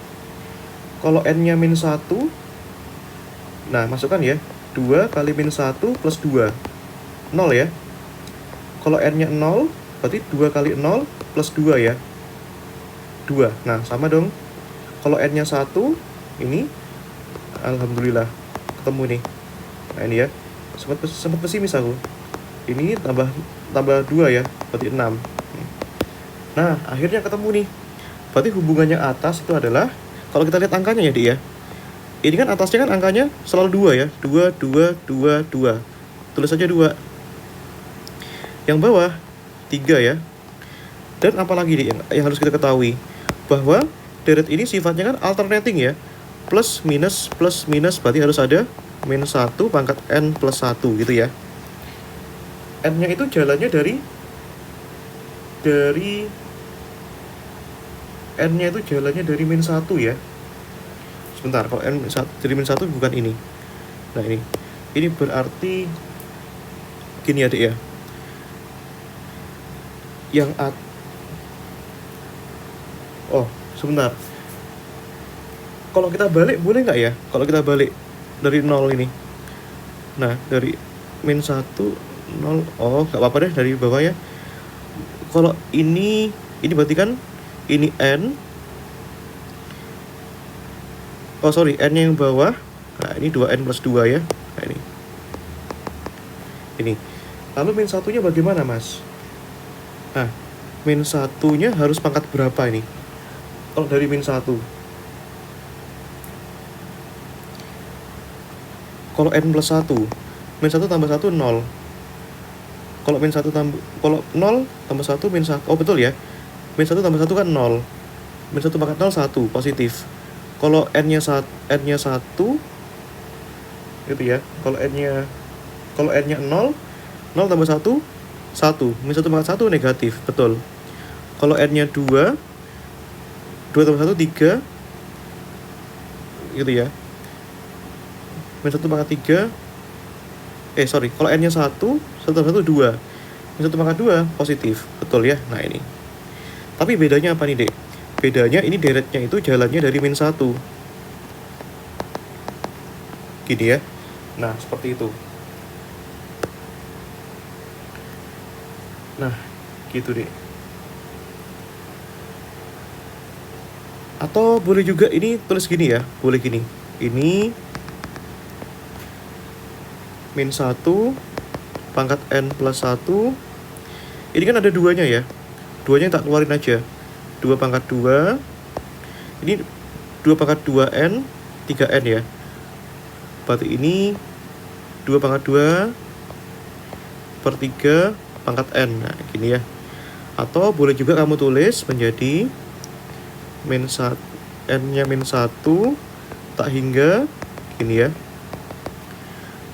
Kalau N-nya min 1. Nah, masukkan ya. 2 kali min 1 plus 2. 0 ya. Kalau N-nya 0, berarti 2 kali 0 plus 2 ya. 2. Nah, sama dong. Kalau N-nya 1, ini. Alhamdulillah. Ketemu nih. Nah, ini ya. Sempat pesimis aku. Ini tambah 2 ya. Berarti 6. Nah, akhirnya ketemu nih. Berarti hubungannya atas itu adalah, kalau kita lihat angkanya ya, Dik ya. Ini kan atasnya kan angkanya selalu 2 ya. 2, 2, 2, 2. Tulis saja 2. Yang bawah 3 ya. Dan apalagi nih yang harus kita ketahui, bahwa deret ini sifatnya kan alternating ya. Plus minus berarti harus ada min 1 pangkat N plus 1 gitu ya. N-nya itu jalannya dari N-nya itu jalannya dari min 1 ya. Sebentar, kalau N dari min 1 bukan ini. Nah, ini berarti gini ya, Dik ya. Oh, sebentar. Kalau kita balik boleh nggak ya? Kalau kita balik dari 0 ini. Nah, dari min 1, 0. Oh, nggak apa-apa deh dari bawah ya. Kalau ini berarti kan ini N. Oh, sorry, N-nya yang bawah. Nah, ini 2N plus 2 ya. Nah, ini. Lalu min 1-nya bagaimana, Mas? Nah, min 1-nya harus pangkat berapa ini? Kalau dari min 1. Kalau N plus 1. Min 1 tambah 1, 0. Kalau min 1 kalau 0 tambah 1, min 1. Oh, betul ya. Min 1 tambah 1 kan 0. Min 1 pangkat 0, 1. Positif. Kalau N-nya 1. gitu ya. Kalau n-nya 0, 0 tambah 1, 1. Min 1 pangkat 1 negatif, betul. Kalau n-nya 2, 2 tambah 1, 3. Gitu ya. Min 1 pangkat 3. Kalau n-nya 1, 1 tambah 1, 2. Min 1 pangkat 2, positif. Betul ya? Nah ini. Tapi bedanya apa nih, Dek? Bedanya ini deretnya itu jalannya dari min 1. Gini ya. Nah, seperti itu. Nah, gitu deh. Atau boleh juga ini tulis gini ya. Boleh gini. Ini min 1 pangkat n plus 1. Ini kan ada duanya ya. Duanya tak keluarin aja. 2 pangkat 2. Ini 2 pangkat 2n, 3n ya. Berarti ini 2 pangkat 2 per 3 pangkat n. Nah, gini ya. Atau boleh juga kamu tulis menjadi min 1, n-nya min 1 tak hingga gini ya.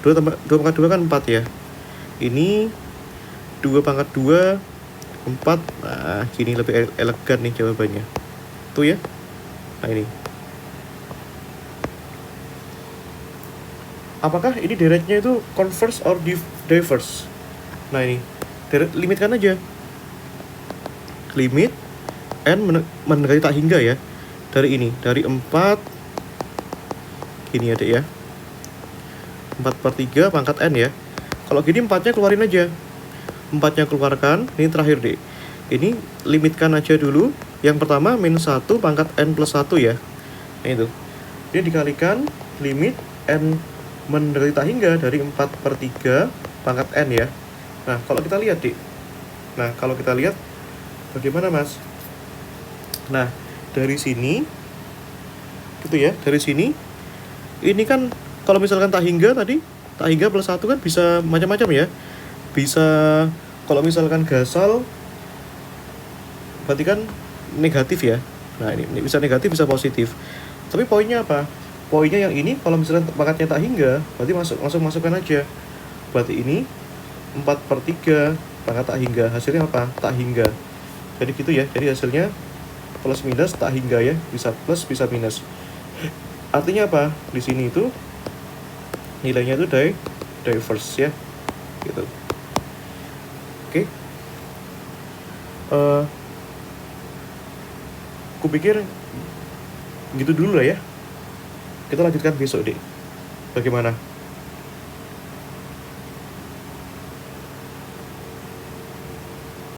2 pangkat 2 kan 4 ya. Ini 2 pangkat 2, 4. Nah, gini lebih elegan nih jawabannya. Tuh ya. Nah, ini. Apakah ini deretnya itu converse or diverse? Nah, ini. Deret limitkan aja. Limit n mendekati tak hingga ya. Dari ini, dari 4 gini ya, Dek ya. 4 per 3 pangkat n ya. Kalau gini 4-nya keluarin aja. 4-nya keluarkan. Ini terakhir, Dek. Ini limitkan aja dulu. Yang pertama min 1 pangkat n plus 1 ya. Nah itu. Ini dikalikan limit n mendekati tak hingga dari 4 per 3 pangkat n ya. Nah, kalau kita lihat, Dek. Nah, kalau kita lihat bagaimana, Mas? Nah, dari sini gitu ya, dari sini ini kan kalau misalkan tak hingga tadi, tak hingga plus 1 kan bisa macam-macam ya. Bisa kalau misalkan gasal berarti kan negatif ya. Nah, ini bisa negatif, bisa positif. Tapi poinnya apa? Poinnya yang ini kalau misalkan pangkatnya tak hingga, berarti langsung masukkan aja. Berarti ini 4 per 3 pangkat tak hingga. Hasilnya apa? Tak hingga. Jadi gitu ya. Jadi hasilnya plus minus tak hingga ya. Bisa plus, bisa minus. Artinya apa? Di sini itu nilainya itu diverse ya. Gitu. Oke. Kupikir gitu dulu lah ya. Kita lanjutkan besok, Dek. Bagaimana?